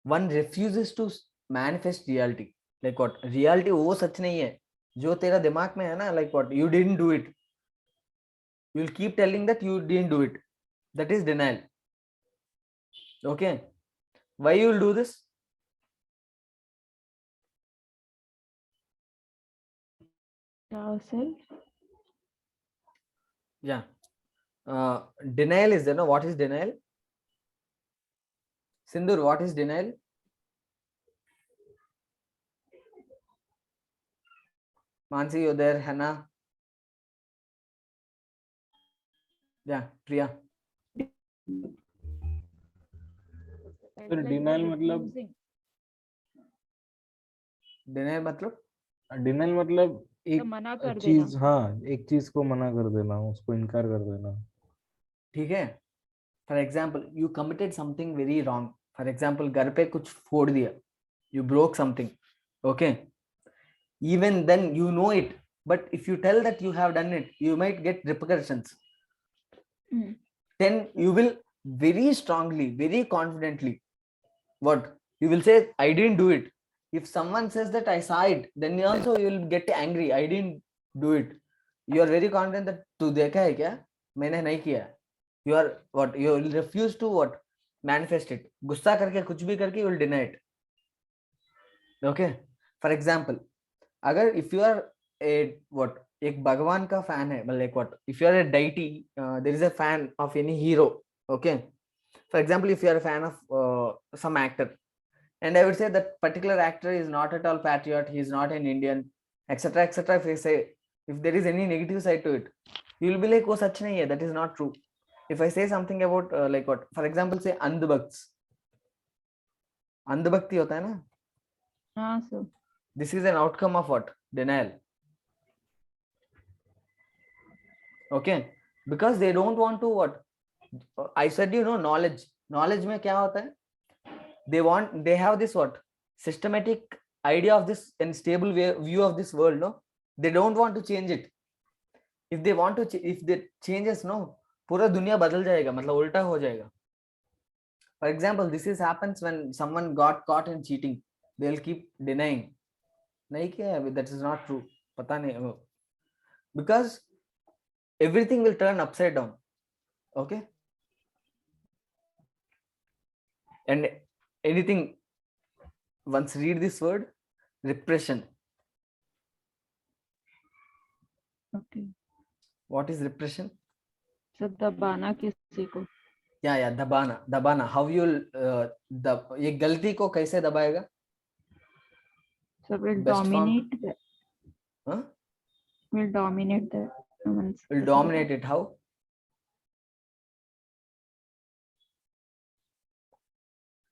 One refuses to manifest reality. Like what? Reality वो सच नहीं है जो तेरा दिमाग में है ना. Like what? You didn't do it. You will keep telling that you didn't do it. That is denial. Okay. Why you will do this? ourselves. Yeah. Denial is there. No, what is denial? Sindur, what is denial? Mansi, you're there. Hannah. Yeah, Priya. Sir denial मतलब denial मतलब denial मतलब एक मना कर चीज देना. हाँ एक चीज को मना कर देना उसको इनकार कर देना. ठीक है. For example you committed something very wrong. For example घर पे कुछ फोड़ दिया. You broke something. Okay. Even then you know it, but if you tell that you have done it, you might get repercussions. Then you will very strongly, very confidently, what you will say, I didn't do it. If someone says that I saw it, then also you will get angry. I didn't do it. You are very confident that तू देखा है क्या, मैंने नहीं किया. You are what, you will refuse to what, manifest it. गुस्सा करके कुछ भी करके you will deny it. Okay. For example, अगर if you are a what, एक भगवान का fan है, like what, if you are a deity, there is a fan of any hero. Okay. For example, if you are a fan of some actor, and I would say that particular actor is not at all patriot, he is not an Indian, etc., etc. If I say, if there is any negative side to it, you will be like, oh, such nahi hai, that is not true. If I say something about like what, for example, say अंधभक्त, अंधभक्ति होता है ना, हाँ sir. this is an outcome of what? Denial. Okay, because they don't want to what? I said, you know, knowledge. Knowledge में क्या होता है? They have this what? Systematic idea of this and stable view of this world, no? They don't want to change it. If they want to, if they changes, no, पूरा दुनिया बदल जाएगा, मतलब उल्टा हो जाएगा. For example, this is happens when someone got caught in cheating. They'll keep denying. नहीं किया है, that is not true. पता नहीं. Because everything will turn upside down. Okay. And anything, once read this word, repression. Okay. What is repression? Sir दबाना किसी को. Yeah, दबाना. How you'll ये गलती को कैसे दबाएगा? So will Best form. dominate the. Huh? Will dominate the. Will dominate it. How?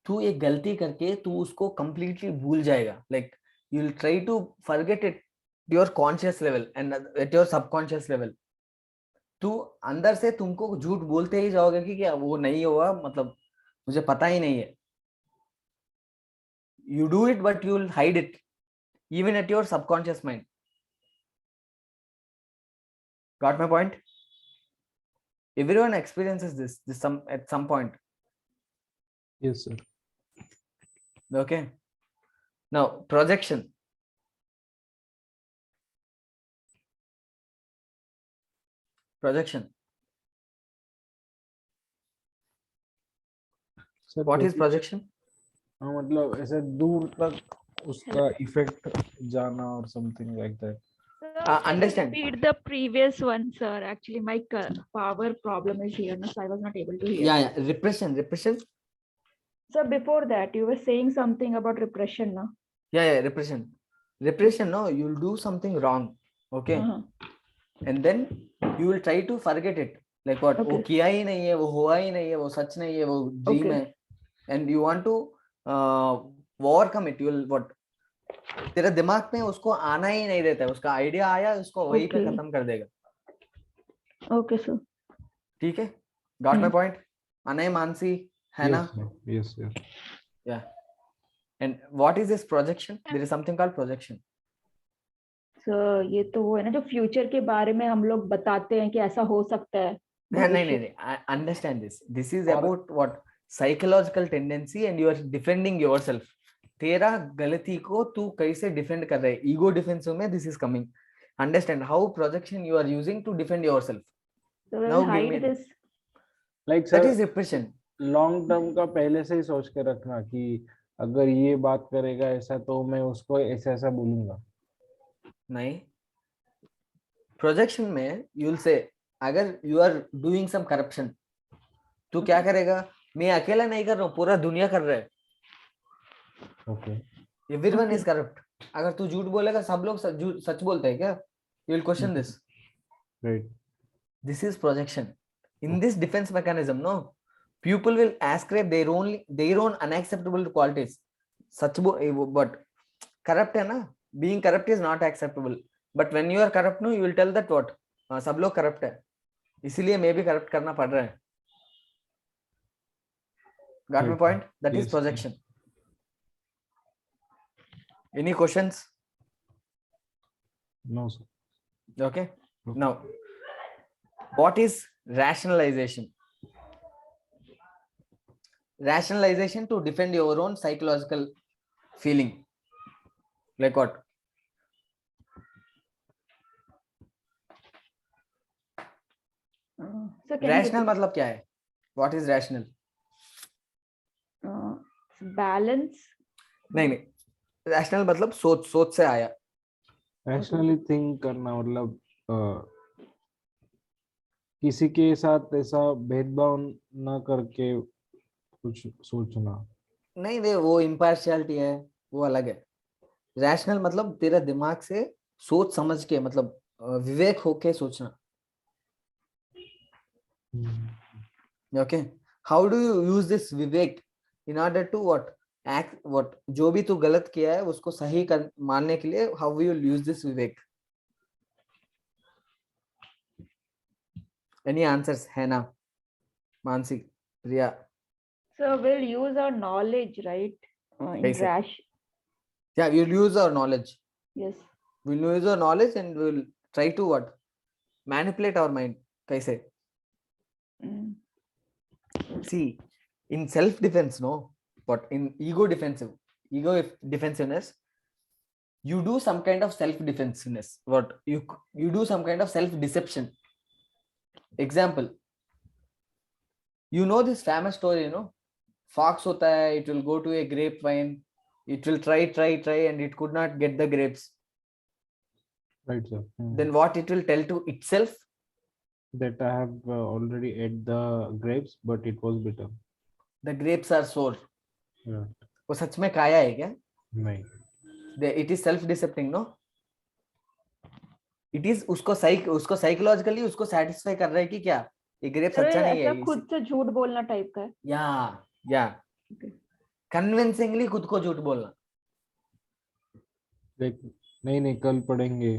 तू एक गलती करके तू उसको completely भूल जाएगा. Like you'll try to forget it at your conscious level and at your subconscious level. तू अंदर से तुमको झूठ बोलते ही जाओगे कि क्या वो नहीं हुआ, मतलब मुझे पता ही नहीं है. You do it, but you'll hide it, even at your subconscious mind. Got my point? Everyone experiences this at some point. Yes, sir. Okay. Now, projection. Projection. Sir, What is projection? हाँ, मतलब ऐसे दूर तक उसका effect जाना और something like that. Understand. Repeat the previous one, sir. Actually, my power problem is here, no, so I was not able to hear. Yeah. Repression. So before that, you were saying something about repression, no? Yeah, repression, no, you'll do something wrong. Okay. And then you will try to forget it. Like what? वो किया ही नहीं है, वो हुआ ही नहीं है, वो सच नहीं है, वो dream है. And you want to overcome it. You will what? तेरा दिमाग में उसको आना ही नहीं देता है. उसका आइडिया आया, उसको वहीं पे खत्म कर देगा. Okay, sir. ठीक है? Got my point? Anay Mansi है ना? Yes, sir. Yeah. And what is this projection? There is something called projection. So ये तो वो है ना जो फ्यूचर के बारे में हम लोग बताते हैं कि ऐसा हो सकता है. नहीं. I understand this. This is about what? Psychological tendency and you are defending yourself. तेरा गलती को तू कैसे defend कर रहा है? Ego defense में this is coming. Understand how projection you are using to defend yourself. So we'll Now give hide me this. Like that sir, is repression. Long term का पहले से ही सोच के रखना कि अगर ये बात करेगा ऐसा तो मैं उसको ऐसा ऐसा बोलूंगा. नहीं. Projection में you will say अगर you are doing some corruption, तू क्या करेगा? मैं अकेला नहीं कर रहा हूँ, पूरा दुनिया कर रहा है. Okay. Everyone is corrupt. अगर तू झूठ बोलेगा, सब लोग सच बोलते हैं क्या? You will question this. Right. This is projection. In this defense mechanism, no, people will ascribe their own unacceptable qualities. Such but corrupt है ना? Being corrupt is not acceptable. But when you are corrupt, no, you will tell that what? सब लोग corrupt है. इसीलिए मैं भी corrupt करना पड़ रहा है. Got my point? That is projection. Any questions? No, sir. Okay. Now, what is rationalization? Rationalization to defend your own psychological feeling. Like what? So can Rational you मतलब क्या है? What is rational? balance? नहीं. Rational मतलब सोच से आया. Rationally think करना मतलब किसी के साथ ऐसा भेदभाव ना करके कुछ सोचना. नहीं नहीं, वो इम्पार्शियलिटी है, वो अलग है। रैशनल मतलब तेरा दिमाग से सोच समझ के, मतलब विवेक होके सोचना। Okay, how do you use this Vivek in order to what act, what जो भी तू गलत किया है उसको सही कर मानने के लिए, how you use this Vivek? Any answers है ना? मानसी, प्रिया, So we'll use our knowledge, right? In कैसे? rash. Yeah, you'll use our knowledge. Yes. We'll use our knowledge and we'll try to what? Manipulate our mind. कैसे? Mm. See, in self-defense, no, but in defensiveness, you do some kind of self-defensiveness. What you do some kind of self-deception. Example, you know this famous story, you know, fox hota hai, it will go to a grapevine, it will try, and it could not get the grapes. Right, sir. Then what it will tell to itself? That I have already ate the grapes, but it was bitter. The grapes are sour. Yeah. वो सच में खाया है क्या? नहीं. It is self-decepting, no? It is उसको psychologically उसको satisfy कर रहा है कि क्या ये grapes अरे अच्छा नहीं ऐसा है। खुद से झूठ बोलना टाइप का है। या कन्विंसिंगली खुद को झूठ बोलना। नहीं कल पढ़ेंगे,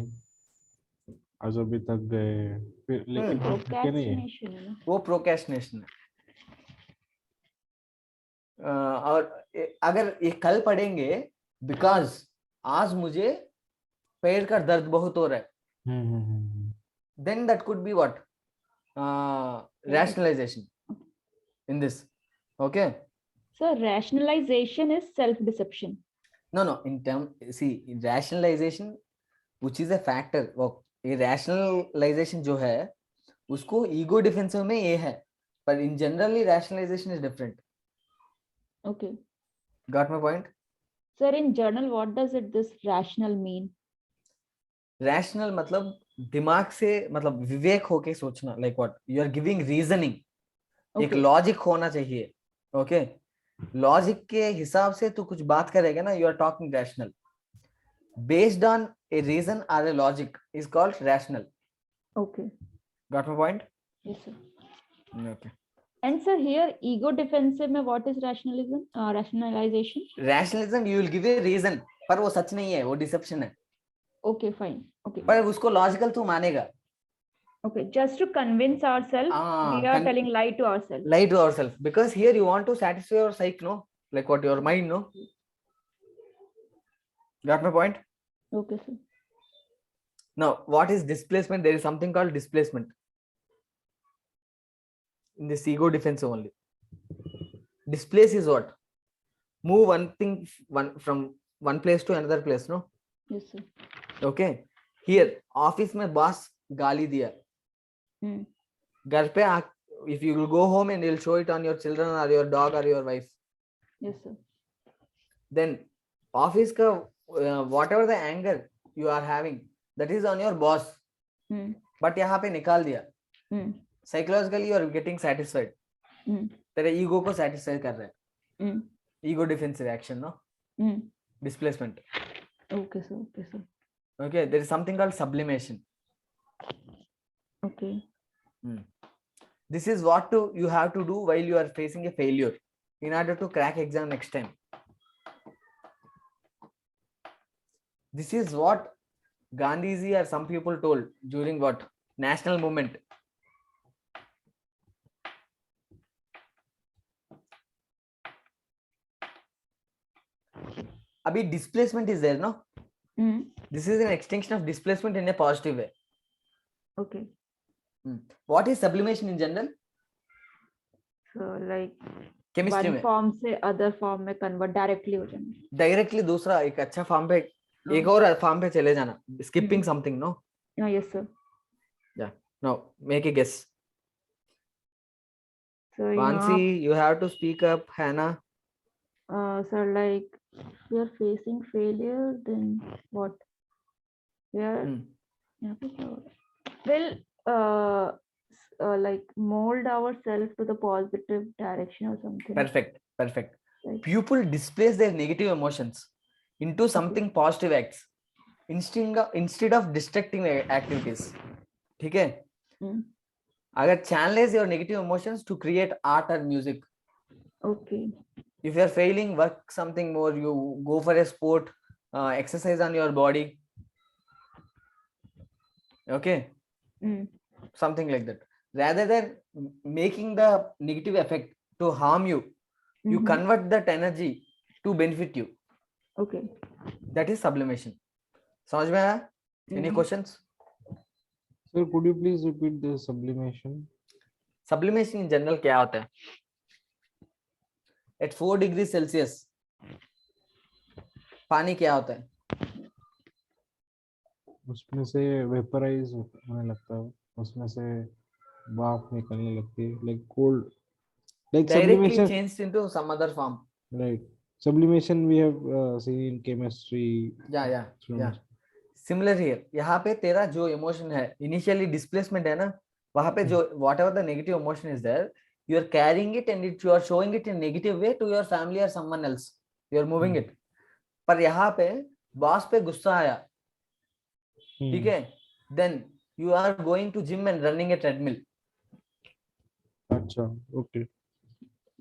आज अभी तक गए फिर, लेकिन क्या नहीं है Procrastination है ना? वो प्रोक्रेस्टिनेशन है। और अगर ये कल पढ़ेंगे बिकॉज आज मुझे पैर का दर्द बहुत हो रहा है, then that could be what rationalization in this. Okay, So rationalization is self-deception. no in term, see, in rationalization which is a factor, वो ये rationalization जो है उसको ego defensive में ये है, पर in generally rationalization is different. Okay. Got my point? Sir, in journal, what does this rational mean? Rational मतलब दिमाग से, मतलब विवेक होके सोचना, like what you are giving reasoning. एक Okay. लॉजिक होना चाहिए। ओके, लॉजिक के हिसाब से तू कुछ बात करेगा ना, you are talking rational. Based on a reason और a logic is called rational. Okay. Got my point? Yes, sir. Okay, And sir, here ego defensive में what is rationalism? Rationalization. Rationalism you will give a reason, पर वो सच नहीं है, वो dissipation है। Okay, fine. Okay. पर उसको logical तू मानेगा। Okay, just to convince ourselves, we are telling lie to ourselves. Lie to ourselves because here you want to satisfy your psyche, no, like what your mind, no. Got my point? Okay, sir. Now what is displacement? There is something called displacement in this ego defense only. Displace is what? Move one thing from one place to another place, no? Yes, sir. Okay, here office में boss गाली दिया, घर पे if you will go home and you'll show it on your children or your dog or your wife, Yes, sir. then office ka whatever the anger you are having, that is on your boss, but यहाँ पे निकाल दिया, psychologically you are getting satisfied, तेरे ego को satisfy कर रहा है, ego defensive action, no? Displacement. Okay, sir. Okay, sir. Okay, there is something called sublimation. Okay. This is what you have to do while you are facing a failure in order to crack exam next time. This is what Gandhiji or some people told during what national movement. Abhi displacement is there, no? This is an extension of displacement in a positive way. Okay. What is sublimation in general? So like Chemistry one में form से other form में convert directly हो जाना. directly दूसरा एक अच्छा form पे एक और फॉर्म पे चले जाना. Skipping something, no? Yes, sir. Yeah. Now make a guess. So Vansi, you have to speak up. Hannah. So like we are facing failure, then what? We are well, like mold ourselves to the positive direction or something. Perfect. Like, People displace their negative emotions into something positive acts instead of destructive activities. ठीक है? mm, अगर channelize your negative emotions to create art or music. okay. If you are failing, work something more. You go for a sport, exercise on your body. Okay, Mm, something like that. Rather than making the negative effect to harm you, you mhm, convert that energy to benefit you. okay. That is sublimation. समझ में आया? Any Mhm. questions? Sir, could you please repeat the sublimation? Sublimation in general क्या होता है? At 4 degrees Celsius पानी क्या होता है? उसमें से वेपराइज होने लगता है, उसमें से भाप निकलने लगती है, like cold, like Directly sublimation, changed into some other form. right? Sublimation we have seen in chemistry. Yeah. students. Similar here. यहाँ पे तेरा जो emotion है, initially displacement है ना, वहाँ पे जो whatever the negative emotion is there, you are carrying it and you are showing it in negative way to your family or someone else. You are moving it. पर यहाँ पे boss पे गुस्सा आया, ठीक है? Then you are going to gym and running a treadmill. अच्छा, okay.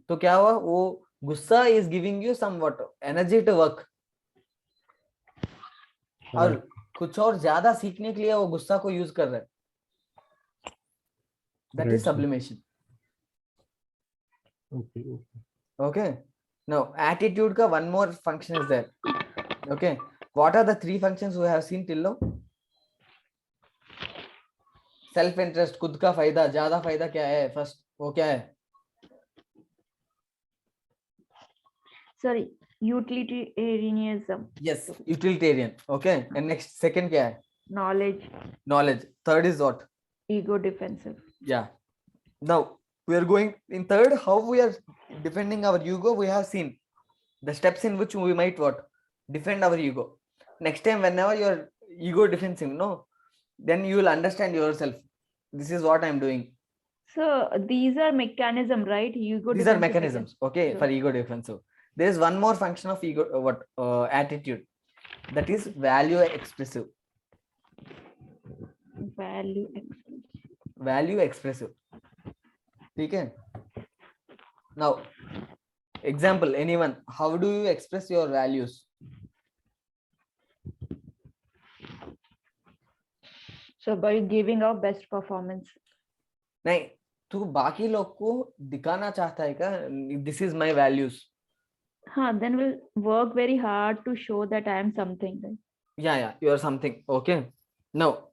तो क्या हुआ? वो गुस्सा is giving you somewhat energy to work. और कुछ और ज्यादा सीखने के लिए वो गुस्सा को यूज कर रहा है. That is Right, sir. sublimation. Okay. Okay. Now attitude ka one more function is there. Okay. What are the 3 functions we have seen till now? Self interest, खुद का फायदा, ज्यादा फायदा क्या है? First वो क्या है? Sorry, utilitarianism, Yes, utilitarian. Okay. And next second क्या है? knowledge, Knowledge. Third is what? ego defensive. Yeah. Now we are going in third. How we are defending our ego? We have seen the steps in which we might what? Defend our ego. Next time, whenever your ego defensive, no, then you will understand yourself. This is what I'm doing. So these are mechanism, right? Ego These are defensive mechanisms. Okay, Sure. for ego defensive. There is one more function of ego. Attitude? That is value expressive. Value excellence. Value expressive. Okay. Now, example. Anyone? How do you express your values? So by giving our best performance. नहीं, तू बाकी लोग को दिखाना चाहता है क्या? This is my values. Then we'll work very hard to show that I am something. Right? Yeah, you are something. Okay. Now,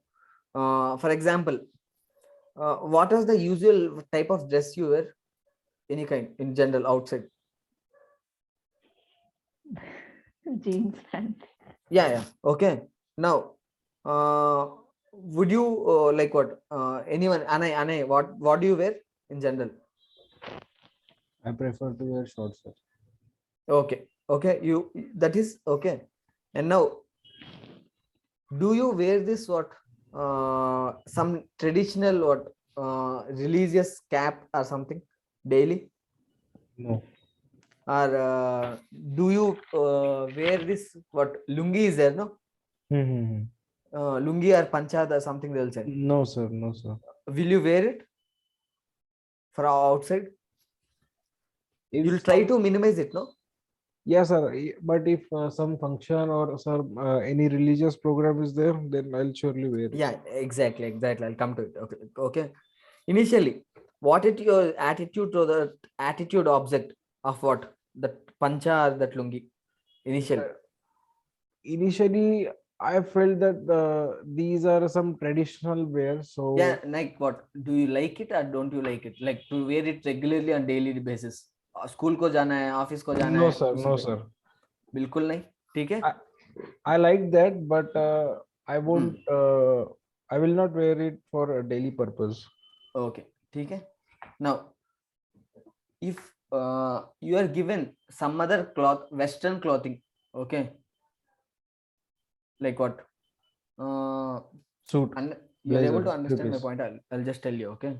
for example, what is the usual type of dress you wear? Any kind in general outside? Jeans pants. Yeah. Okay. Now, would you like what? Anyone? Anay, what do you wear in general? I prefer to wear shorts, sir. Okay. You that is okay. And now, do you wear this what? Some traditional what? Religious cap or something daily? No. Or do you wear this what lungi is there, no? Lungi or panchad or something they'll say. No, sir. Will you wear it for outside? If You'll try to minimize it, no? Yes, sir. But if some function or sir any religious program is there, then I'll surely wear it. Yeah, exactly. I'll come to it. Okay. Initially, what is your attitude to the attitude object of what? That pancha or that lungi? Initially, I felt that these are some traditional wear. So Yeah, like what? Do you like it or don't you like it? Like to wear it regularly on daily basis? School को जाना है, office को जाना no, है? sir. No, sir. बिल्कुल नहीं. ठीक है? I like that, but I won't. I will not wear it for a daily purpose. Okay. ठीक है? Now, if you are given some other cloth, Western clothing, okay, like what? Suit. And you're able to Blazer, understand my three-piece. point. I'll just tell you. Okay.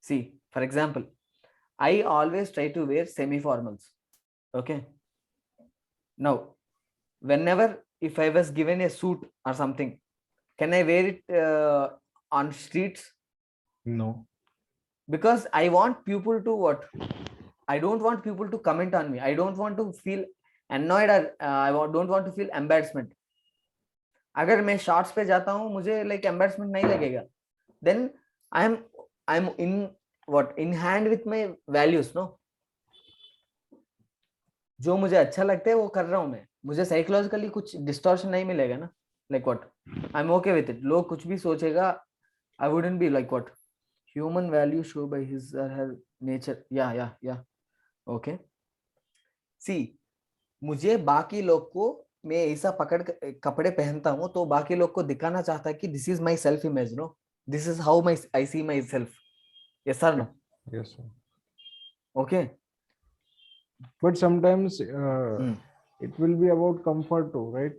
See, for example, I always try to wear semi-formals. Okay. Now, whenever if I was given a suit or something, can I wear it on streets? No. Because I want people to what? I don't want people to comment on me. I don't want to feel annoyed or don't want to feel embarrassment. अगर मैं shorts पे जाता हूँ मुझे like embarrassment नहीं लगेगा. Then I'm in hand with my values, no? जो मुझे अच्छा लगता है वो कर रहा हूँ मैं. मुझे साइकोलॉजिकली कुछ डिस्टॉर्शन नहीं मिलेगा ना. Like what I am okay with it. लोग कुछ भी सोचेगा. I wouldn't be like what human value show by his और हर नेचर. या ओके. सी मुझे बाकी लोग को मैं ऐसा पकड़ कपड़े पहनता हूँ तो बाकी लोग को दिखाना चाहता है कि this is my self image, no? This is how my I see myself. Yes sir, no? Yes, sir. Okay. But sometimes it will be about comfort too, right?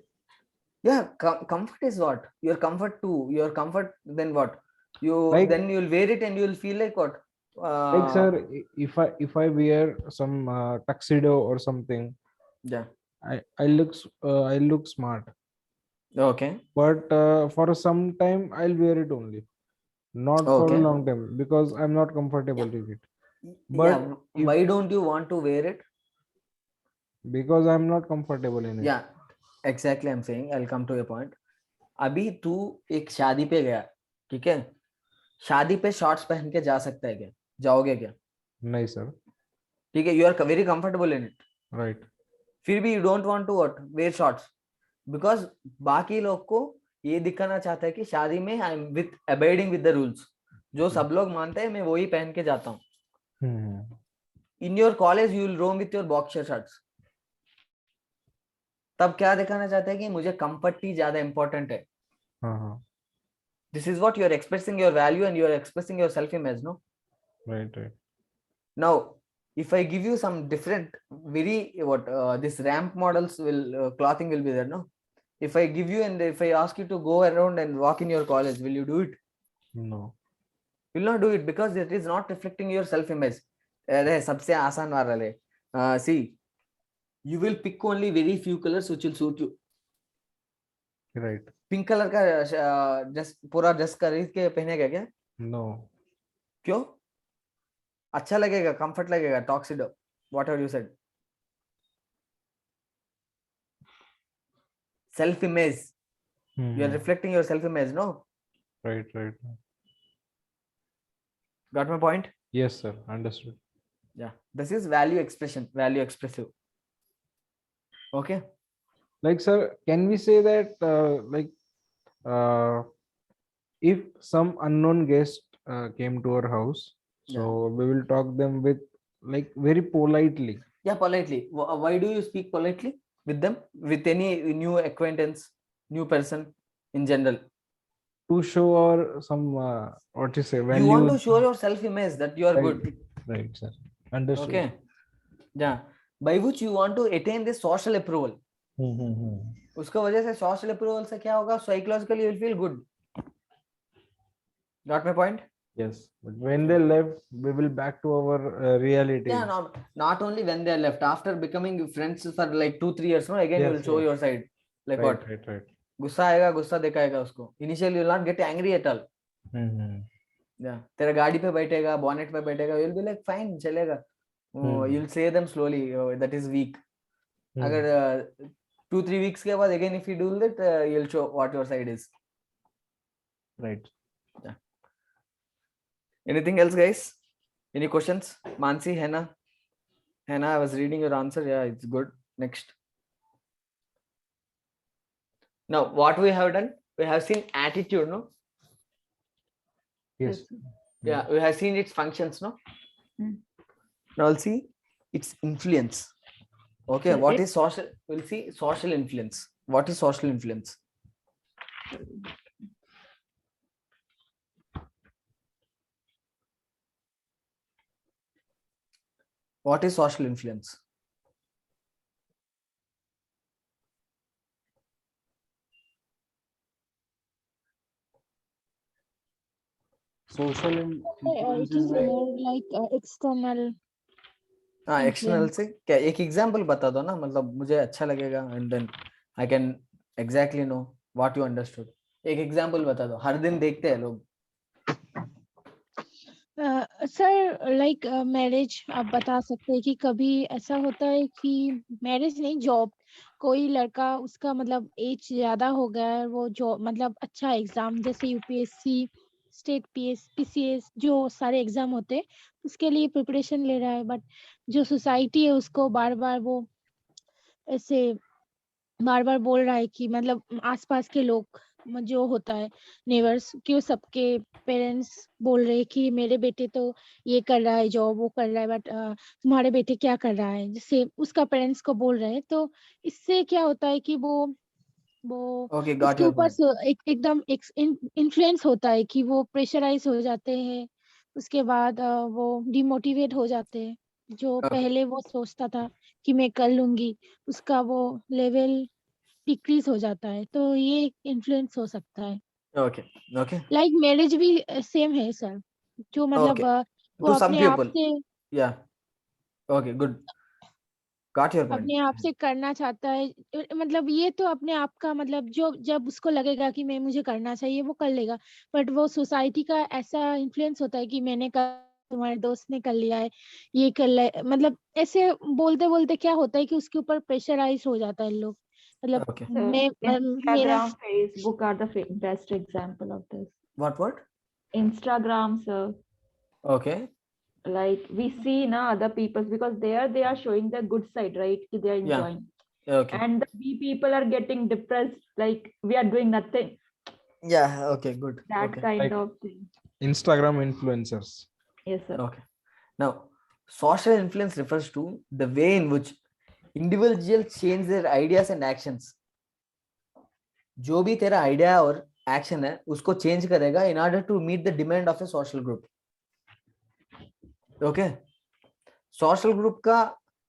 Yeah, comfort is what? Your comfort too. Your comfort, then what? Like- Then you'll wear it and you'll feel like what? Like, sir, if I wear some tuxedo or something, Yeah. I look smart. Okay. But for some time I'll wear it only, not for Okay. a long time, because I'm not comfortable with it. But Yeah. if- Why don't you want to wear it? because I'm not comfortable in it. Yeah, exactly. I'm saying I'll come to a point. अभी तू एक शादी पे गया, ठीक है? शादी पे शॉर्ट्स पहन के जा सकता है क्या? जाओगे क्या? नहीं sir. ठीक है, you are very comfortable in it. Right. फिर भी you don't want to what wear shorts, because बाकी लोग को ये दिखाना चाहता है कि शादी में I am with abiding with the rules. जो सब लोग मानते हैं मैं वही पहन के जाता हूँ. In your college you will roam with your boxer shirts. तब क्या दिखाना चाहते हैं कि मुझे कंफर्ट ही ज्यादा इंपॉर्टेंट है. हाँ. This is what you are expressing your value and you are expressing your self image, no? Right. Now if I give you some different very this ramp models will clothing will be there, no? If I give you and if I ask you to go around and walk in your college, will you do it? No. You will not do it because it is not reflecting your self image. अरे सबसे आसान वाला ले. See, you will pick only very few colors which will suit you. Right. Pink colour का dress पूरा dress खरीद के पहनेगा क्या? No. क्यों? अच्छा लगेगा, कंफर्ट लगेगा. Tuxedo, whatever you said. Self image. You are reflecting your self image, no? Right. Got my point? Yes sir, understood. Yeah, this is value expression, value expressive. Okay. Like sir, can we say that if some unknown guest came to our house, so we will talk them with like very politely. Yeah, politely. Why do you speak politely with them, with any new acquaintance, new person in general? To show our some what you say values. You want to show your self image that you are Right. good. Right sir, understood. Okay. Yeah, by which you want to attain this social approval. उसका वजह से social approval से क्या होगा? Psychologically you will feel good. Got my point? Yes, but when they left, we will back to our reality. Yeah, no, not only when they are left, after becoming friends for like 2-3 years, no, again you Yes, will show yes. your side. Like Right, what? right. गुस्सा आएगा, गुस्सा दिखाएगा उसको. Initially you will not get angry at all. Yeah, तेरा गाड़ी पे बैठेगा, bonnet पे बैठेगा, you will be like fine, चलेगा. You will say them slowly. That is weak. अगर 2-3 weeks के बाद again if you do that, you will show what your side is. Right. Yeah. Anything else, guys? Any questions? Mansi, Hannah, I was reading your answer. Yeah, it's good. Next. Now, what we have done, we have seen attitude, no? Yes. Yeah, we have seen its functions, no? Now, we'll see its influence. Okay, So what is social? We'll see social influence. What is social influence? What is social influence? Social It is more like external. हाँ external influence. से क्या, एक example बता दो ना, मतलब मुझे अच्छा लगेगा and then I can exactly know what you understood. एक एग्जांपल बता दो, हर दिन देखते हैं लोग। सर लाइक मैरिज आप बता सकते हैं कि कभी ऐसा होता है कि मैरिज नहीं, जॉब, कोई लड़का उसका मतलब एज ज्यादा हो गया है, वो जॉब मतलब अच्छा एग्जाम जैसे यूपीएससी, स्टेट पीसीएस जो सारे एग्जाम होते हैं उसके लिए प्रिपरेशन ले रहा है, बट जो सोसाइटी है उसको बार बार वो ऐसे बार बार बोल रहा है कि मतलब आसपास के लोग जो होता है नेबर्स क्यों सबके पेरेंट्स बोल रहे हैं कि मेरे बेटे तो ये कर रहा है जॉब, वो कर रहा है, बट तुम्हारे बेटे क्या कर रहा है, जिससे उसका पेरेंट्स को बोल रहे हैं। तो इससे क्या होता है कि वो ओके गॉट उसके योर ऊपर पॉइंट। एकदम इन्फ्लुएंस होता है कि वो प्रेशराइज हो जाते हैं। उसके बाद वो डिमोटिवेट हो जाते हैं। जो ओके पहले वो सोचता था कि मैं कर लूंगी, उसका वो लेवल डिक्रीज हो जाता है। तो ये इन्फ्लुएंस हो सकता है। ओके ओके लाइक मैरिज भी सेम है सर, जो ओके मतलब वो टू सम पीपल, या okay good, got your point. अपने आप से करना चाहता है। मतलब ये तो अपने आप का मतलब जो जब उसको लगेगा कि मैं मुझे करना चाहिए वो कर लेगा, बट वो सोसाइटी का ऐसा इन्फ्लुएंस होता है कि मैंने कर, तुम्हारे दोस्त ने कर लिया है, ये कर लिया, मतलब ऐसे बोलते बोलते क्या होता है कि उसके ऊपर प्रेशराइज हो जाता है लोग। मतलब ओके Sir, मेरा Instagram, Facebook are the best example of this. What Instagram, sir, okay like we see now other people's because there they are showing the good side, right? Ki they are या enjoying, okay and we people are getting depressed, like we are doing nothing. या okay good That okay kind Like of thing. Instagram influencers. Yes, sir. okay. Now social influence refers to the way in which individuals change their ideas and actions। जो भी तेरा idea और action है उसको change करेगा in order to meet the demand of a social group. Okay, social group का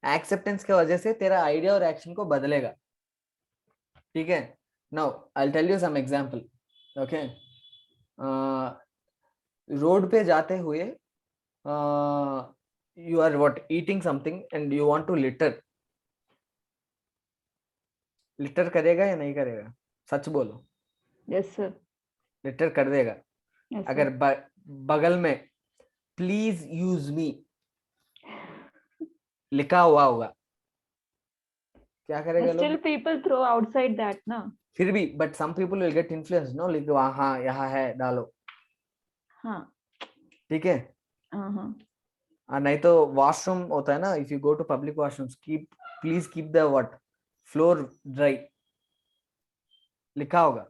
acceptance की वजह से तेरा आइडिया और एक्शन को बदलेगा। ठीक है, now I will tell you some example. Okay, road पे जाते हुए you are what eating something and you want to litter, litter करेगा या नहीं करेगा? सच बोलो, Yes, sir. लिटर कर देगा। Yes, अगर sir. बगल में प्लीज यूज मी लिखा हुआ होगा, क्या करेगा Still लोग? people throw outside that, na? फिर भी but some people will get influence, no लिख हाँ यहाँ है डालो। Huh. ठीक है, Uh-huh. और नहीं तो वॉशरूम होता है ना, if you go to public washrooms keep please keep the what floor dry लिखा होगा,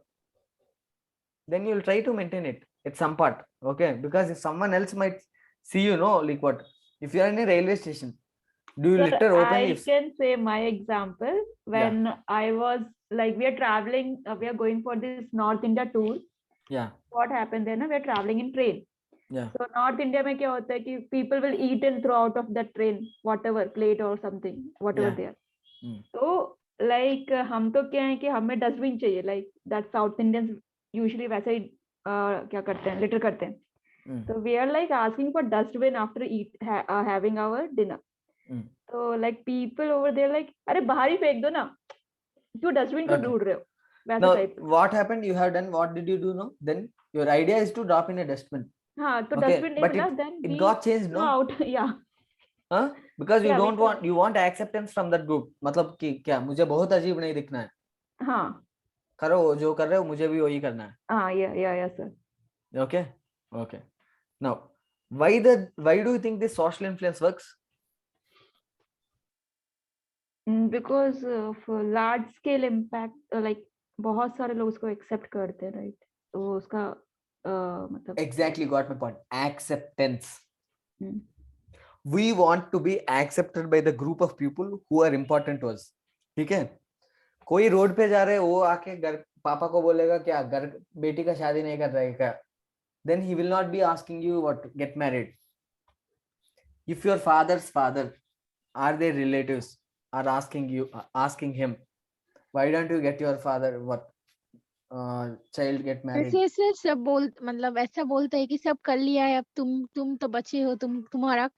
then you will try to maintain it at some part, okay? Because if someone else might see, you know, like what if you are in a railway station, do you Sir, litter openly? I can say my example. When I was like, we are traveling, we are going for this North India tour. Yeah, What happened then? We are traveling in train. yeah, So North India में क्या होता है कि people will eat and throw out of that train, whatever plate or something, whatever yeah. there. Hmm. तो like हम तो क्या है कि हमें डस्टबिन चाहिए, like that South Indians usually वैसे ही क्या करते हैं, लिटर करते हैं। Hmm. So we are like asking for dustbin after having our dinner. Hmm. So like people over there like अरे बाहर ही फेंक दो ना, क्यों डस्टबिन को Okay. ढूंढ रहे हो, वैसा Now type. what happened, you have done, what did you do? No, then your idea is to drop in a dustbin, हाँ तो okay, डस्टबिन नहीं but मिला, it then it we got changed, throw no? out. Yeah, Huh? Because you yeah, we don't throw. want, you want acceptance from that group, मतलब कि क्या मुझे बहुत अजीब नहीं दिखना है, हाँ करो जो कर रहे हो मुझे भी वही करना है। हाँ, yeah, sir. Okay, okay. Now why do you think this social influence works? Because of large scale impact, like बहुत सारे लोग उसको एक्सेप्ट करते हैं, राइट? तो उसका मतलब Exactly, got my point. Acceptance. Hmm. We want to be accepted by the group of people who are important to us. ठीक है, कोई रोड पे जा रहे हैं, वो आके घर पापा को बोलेगा क्या घर बेटी का शादी नहीं कर रहे क्या, then he will not be asking you what get married. If your father's father are their relatives are asking him, why don't you get your father what child get married. ऐसे ऐसे सब मतलब ऐसा बोलते हैं कि सब कर लिया है, अब तुम तो बचे हो, तुम्हारा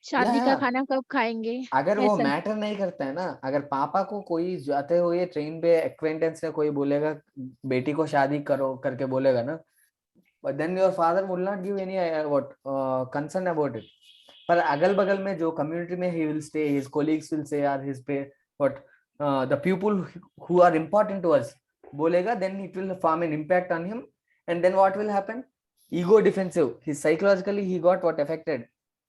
शादी का yeah. खाना कब खाएंगे, अगर वो ऐसा। मैटर नहीं करता है ना, अगर पापा को कोई जाते हुए ट्रेन पे एक्वेंटेंस से कोई बोलेगा बेटी को शादी करो करके बोलेगा ना, but then your father will not give any concern about it. पर अगल बगल में जो कम्युनिटी में he will stay, his colleagues will say or his pay what the people who are important to us बोलेगा, then it will form an impact on him, and then what will happen? Ego defensive, he psychologically he got what affected.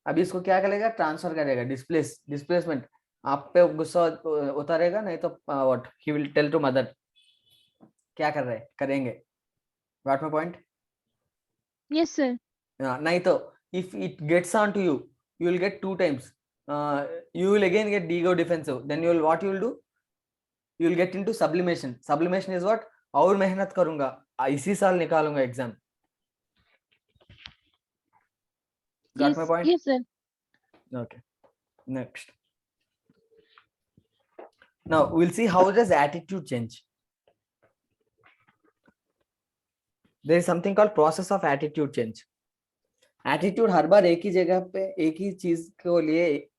अभी इसको क्या करेगा? Transfer करेगा, displacement, आप पे गुस्सा उतारेगा, नहीं तो what he will tell to mother क्या कर रहे करेंगे. Got my point? Yes sir. नहीं तो if it gets on to you, you will get 2 times. You will again get ego defensive. Then you will what you will do? You will get into sublimation. Sublimation is what? और मेहनत करूंगा, इसी साल निकालूंगा exam. Got my point? Yes sir. Okay. Next. Now we'll see how does attitude change. There is something called process of attitude change. Attitude हर बार एक ही जगह पे एक ही चीज को लिए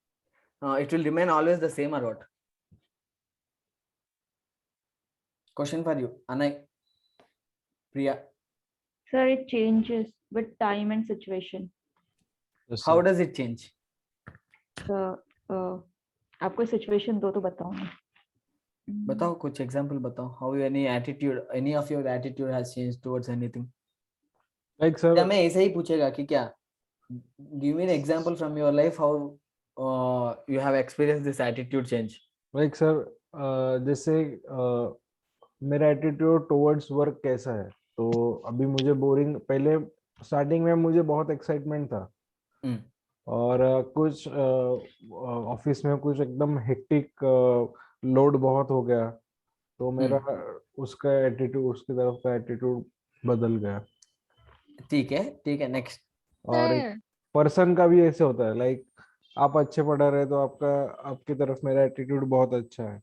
it will remain always the same or what? Question for you, Anay, Priya. Sir, it changes with time and situation. Yes, How sir. does it change? आपको situation दो तो बताओ ना। बताओ कुछ एग्जांपल बताओ. How any of your attitude has changed towards anything? Like sir, क्या मैं ऐसे ही पूछेगा कि क्या? Give me an example from your life how you have experienced this attitude change. like sir, जैसे मेरा एटीट्यूड टुवर्ड्स वर्क कैसा है, तो अभी मुझे बोरिंग, पहले स्टार्टिंग में मुझे बहुत एक्साइटमेंट था, और कुछ ऑफिस में कुछ एकदम हेक्टिक लोड बहुत हो गया, तो मेरा उसका एटीट्यूड, उसकी तरफ का एटीट्यूड बदल गया। ठीक है. नेक्स्ट. और एक पर्सन का भी ऐसे होता है, लाइक आप अच्छे पढ़ा रहे तो आपकी तरफ मेरा एटीट्यूड बहुत अच्छा है,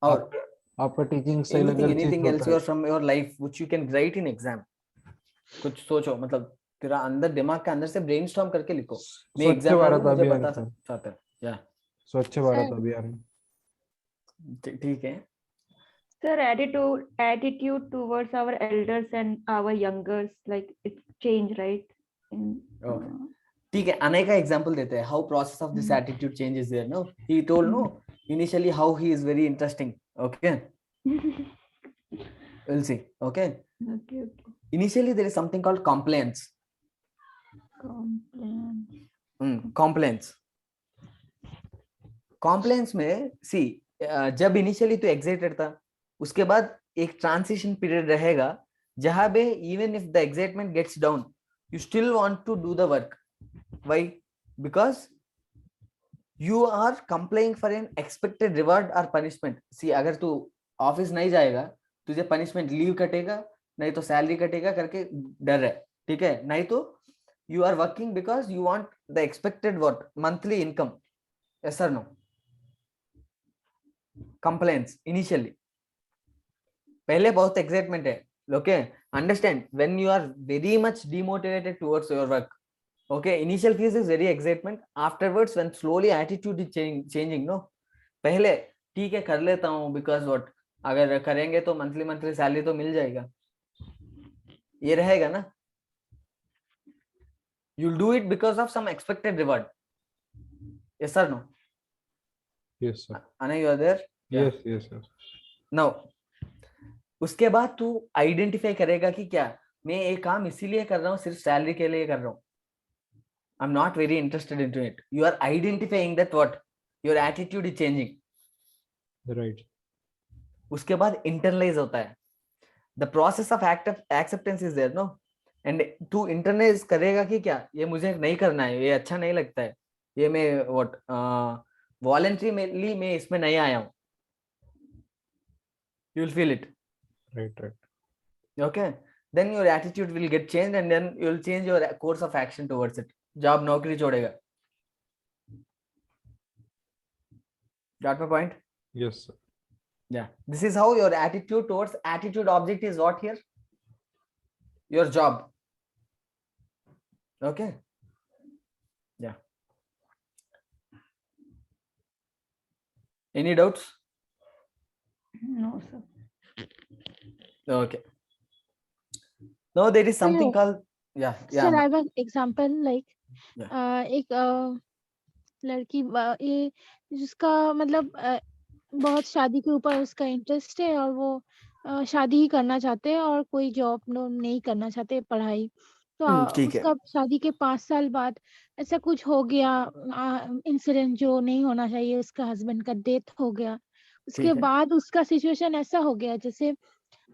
और आपका टीचिंग स्टाइल अगर चेंज anything else होता your है, from your life which you can write in exam? कुछ सोचो, मतलब तेरा अंदर दिमाग के अंदर से ब्रेनस्टॉर्म करके लिखो. मैं स्वच्छ एग्जाम भारत मुझे अभियान बता सर, सकता है. या स्वच्छ भारत अभियान। ठीक है. Sir, attitude towards our elders and our youngers, like it's change, right? Okay. ठीक है, अनय का एग्जांपल देते हैं. How process of this attitude change is there? No, he told no initially how he is very interesting. Okay, we'll see. Okay. Okay. Initially there is something called compliance. Compliance में see जब initially तो excited था, उसके बाद एक transition period रहेगा जहां पे even if the excitement gets down you still want to do the work. Why? Because you are complying for an expected reward or punishment. See, अगर तू ऑफिस नहीं जाएगा, तुझे पनिशमेंट, लीव कटेगा, नहीं तो सैलरी कटेगा करके डर है. ठीक है, नहीं तो you are working because you want the expected what monthly income. Yes or no? Complaints initially, पहले बहुत एक्साइटमेंट है. Okay, understand, when you are very much demotivated towards your work, okay, initial phase is very excitement. Afterwards when slowly attitude is changing, no, पहले ठीक है कर लेता हूँ because what, अगर करेंगे तो मंथली सैलरी तो मिल जाएगा, ये रहेगा ना. you'll do it because of some expected reward. Yes or no? Yes sir. Anay, you are there? Yes, yes sir. Now उसके बाद तू आइडेंटिफाई करेगा कि क्या मैं ये काम इसीलिए कर रहा हूँ, सिर्फ सैलरी के लिए कर रहा हूँ. I am not very interested into it. You are identifying that what your attitude is changing. Right. उसके बाद इंटरनलाइज होता है. The process of acceptance is there, no, and तू इंटरनलाइज करेगा कि क्या ये मुझे नहीं करना है, ये अच्छा नहीं लगता है, ये मैं व्हाट वॉलंटरीली मैं इसमें नहीं आया हूँ. You will feel it. Right. Okay, then your attitude will get changed and then you will change your course of action towards it. Job नौकरी छोड़ेगा. Got my point? Yes sir. Yeah, this is how your attitude towards attitude object is what here? Your job. Okay. Yeah. Any doubts? No, sir. Okay. Now there is something Yeah. called, yeah, Sir, yeah, I have an example like Yeah. एक लड़की ये जिसका मतलब बहुत शादी के ऊपर उसका इंटरेस्ट है और वो शादी ही करना चाहते हैं और कोई जॉब नहीं करना चाहते पढ़ाई तो ठीक है। उसका शादी के 5 साल बाद ऐसा कुछ हो गया इंसिडेंट जो नहीं होना चाहिए उसका हस्बैंड का डेथ हो गया उसके ठीक है। बाद उसका सिचुएशन ऐसा हो गया जैसे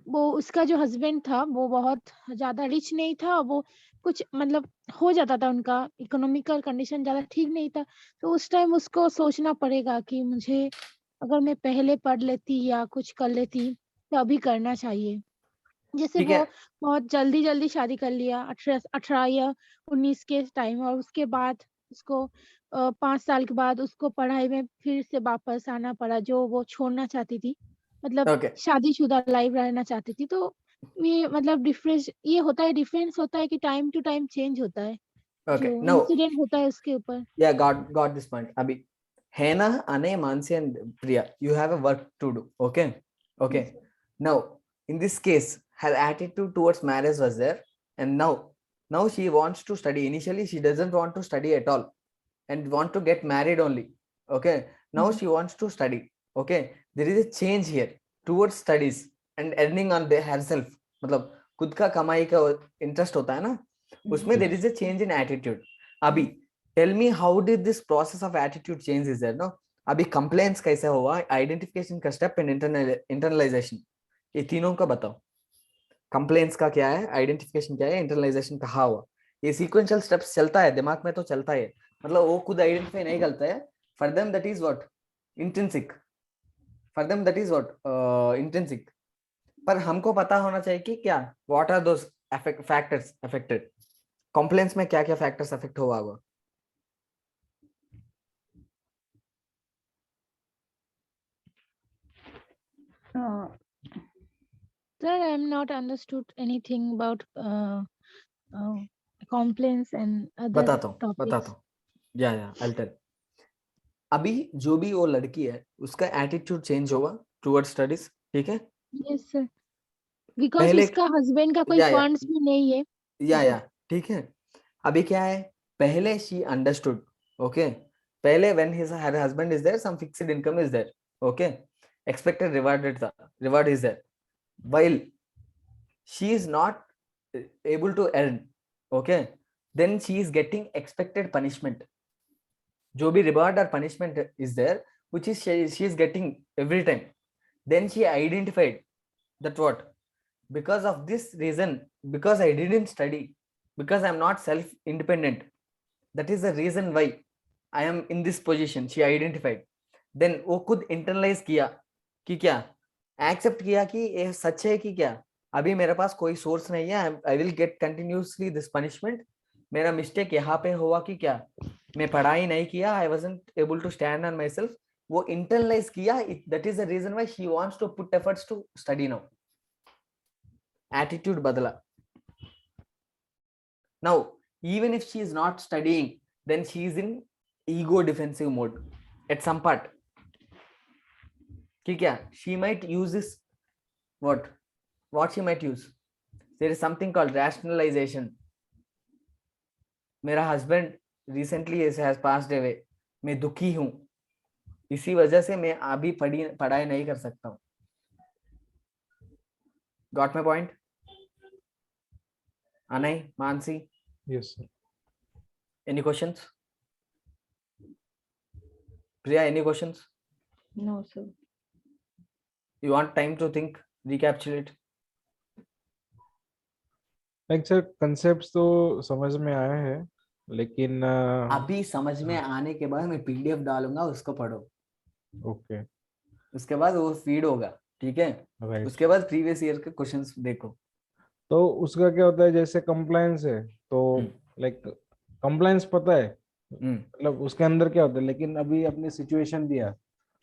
वो उसका जो हस्बैंड था वो बहुत ज्यादा रिच नहीं था वो कुछ मतलब हो जाता था उनका इकोनॉमिकल कंडीशन ज्यादा ठीक नहीं था तो उस टाइम उसको सोचना पड़ेगा कि मुझे अगर मैं पहले पढ़ लेती या कुछ कर लेती तो अभी करना चाहिए जैसे ठीक वो है। बहुत जल्दी जल्दी शादी कर लिया 18 या 19 के टाइम और उसके बाद उसको 5 साल के बाद उसको पढ़ाई में फिर से वापस आना पड़ा जो वो छोड़ना चाहती थी मतलब Okay. शादीशुदा लाइफ रहना चाहती थी तो ये मतलब डिफरेंस होता है कि टाइम टू टाइम चेंज होता है Okay. जो Now, इंसिडेंट होता है उसके ऊपर yeah, got this point. Abhi, Hena, Ane, Mansi, and Priya, you have a work to do. Okay. Okay. Yes, sir. Now, in this case, her attitude towards marriage was there, and now she wants to study. Initially, she doesn't want to study at all, and want to get married only. Okay. Now Mhm. she wants to study. Okay. There is a change here towards studies and earning on herself. मतलब खुद का कमाई का interest होता है ना उसमें there is a change in attitude. अभी tell me how did this process of attitude change is there no अभी complaints कैसे हुआ identification का step and internalization ये तीनों का बताओ complaints का क्या है identification क्या है internalization कहाँ हुआ ये sequential steps चलता है दिमाग में तो चलता है मतलब वो खुद identify नहीं करता है for them that is what intrinsic for them that is what intrinsic पर हमको पता होना चाहिए कि क्या what are those factors affected complaints में क्या क्या factors affect हुआ होगा Sir, I am not understood anything about complaints and other topics. हूँ या I'll tell अभी जो भी वो लड़की है उसका एटीट्यूड चेंज होगा टुवर्ड स्टडीज ठीक है Yes, sir. Because पहले उसका हस्बैंड का कोई या फंड्स भी नहीं है या ठीक है अभी क्या है पहले शी अंडरस्टूड ओके पहले when her husband is there some fixed income is there okay expected reward is there while she is not able to earn okay then she is getting expected punishment जो भी reward or punishment is there which is she is getting every time then she identified that what because of this reason because I didn't study because I'm not self independent that is the reason why I am in this position she identified then वो खुद internalize किया कि क्या accept किया कि ये सच है कि क्या अभी मेरे पास कोई सोर्स नहीं है I will get continuously this punishment मेरा मिस्टेक यहाँ पे हुआ कि क्या मैं पढ़ाई नहीं किया I wasn't able to stand on myself वो इंटरनलाइज किया that is the reason why she wants to put efforts to study now attitude बदला now even if she is not studying then she is in ego defensive mode at some part ठीक है she might use this what she might use there is something called rationalization मेरा husband recently has passed away मैं दुखी हूं इसी वजह से मैं अभी पढ़ाई नहीं कर सकता हूं got my point Anay Mansi Yes, sir. any questions Priya any questions No, sir. you want time to think recapitulate Like sir, concepts तो समझ में आए हैं लेकिन अभी समझ में आने के बाद मैं पीडीएफ डालूंगा उसको पढ़ो ओके उसके बाद वो फीड होगा ठीक है राइट उसके बाद प्रीवियस ईयर के क्वेश्चंस देखो तो उसका क्या होता है जैसे कंप्लायंस है तो लाइक कंप्लायंस पता है मतलब उसके अंदर क्या होता है लेकिन अभी अपनी सिचुएशन दिया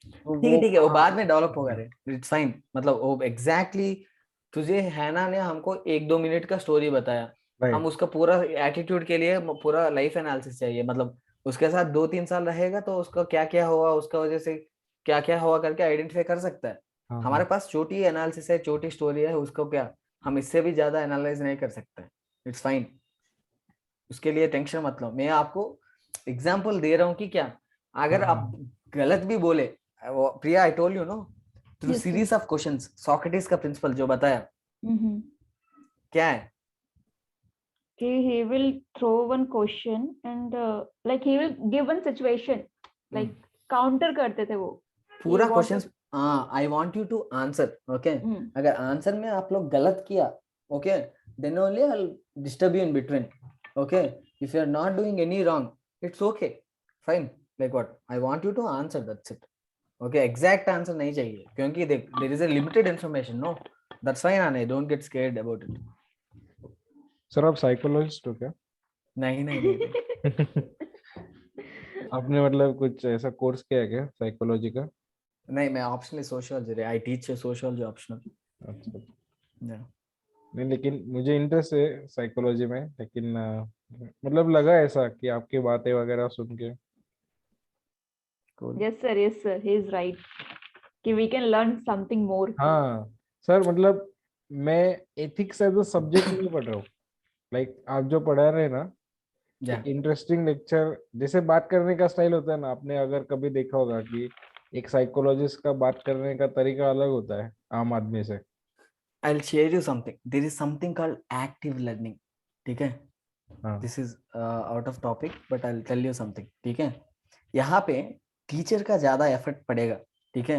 ठीक है, वो बाद में डेवलप होगा रे, इट्स फाइन। मतलब वो एग्जैक्टली तुझे हैना ने हमको 1-2 मिनट का स्टोरी बताया, हम उसका पूरा एटीट्यूड के लिए पूरा लाइफ एनालिसिस चाहिए। मतलब उसके साथ 2-3 साल रहेगा तो उसका क्या क्या हुआ, उसका वजह से क्या क्या हुआ करके आइडेंटिफाई कर सकता है। हमारे पास छोटी एनालिसिस है, छोटी स्टोरी है, उसको क्या हम इससे भी ज्यादा एनालाइज नहीं कर सकते। इट्स फाइन, उसके लिए टेंशन मत लो। मैं आपको एग्जाम्पल दे रहा हूँ कि क्या अगर आप गलत भी बोले, Priya I told you know through Yes, sir. Series of questions, Socrates का प्रिंसिपल जो बताया Mm-hmm. क्या है, He will throw one question and like he will give one situation, like counter करते थे वो. He पूरा want question I want you to answer. Okay, अगर आंसर में आप लोग गलत किया, okay, then only I will disturb you in between. Okay, if you are not doing any wrong it's okay fine, like what I want you to answer, that's it. Okay, exact answer नहीं चाहिए क्योंकि there is a limited information, no that's fine आने, don't get scared about it. Sir आप psychologist हो क्या? नहीं नहीं नहीं आपने मतलब कुछ ऐसा कोर्स किया है क्या साइकोलॉजी का? नहीं, मैं optionally sociology, I teach sociology optional. अच्छा, या नहीं लेकिन मुझे इंटरेस्ट है साइकोलॉजी में, लेकिन मतलब लगा ऐसा कि आपकी बातें वगैरह सुन के। cool. Yes, sir. Yes, sir. He is right. कि we can learn something more. हाँ सर, मतलब मैं एथिक्स एज अ सब्जेक्ट नहीं पढ़ रहा हूँ। लाइक आप जो पढ़ा रहे हैं ना, या इंटरेस्टिंग लेक्चर, जैसे बात करने का स्टाइल होता है ना, आपने अगर कभी देखा होगा कि एक साइकोलॉजिस्ट का बात करने का तरीका अलग होता है आम आदमी से। I'll share you something. There is something called active learning. ठीक है, हाँ this is out of topic, but I'll tell you something. ठीक है, यहाँ पे टीचर का ज्यादा एफर्ट पड़ेगा, ठीक है,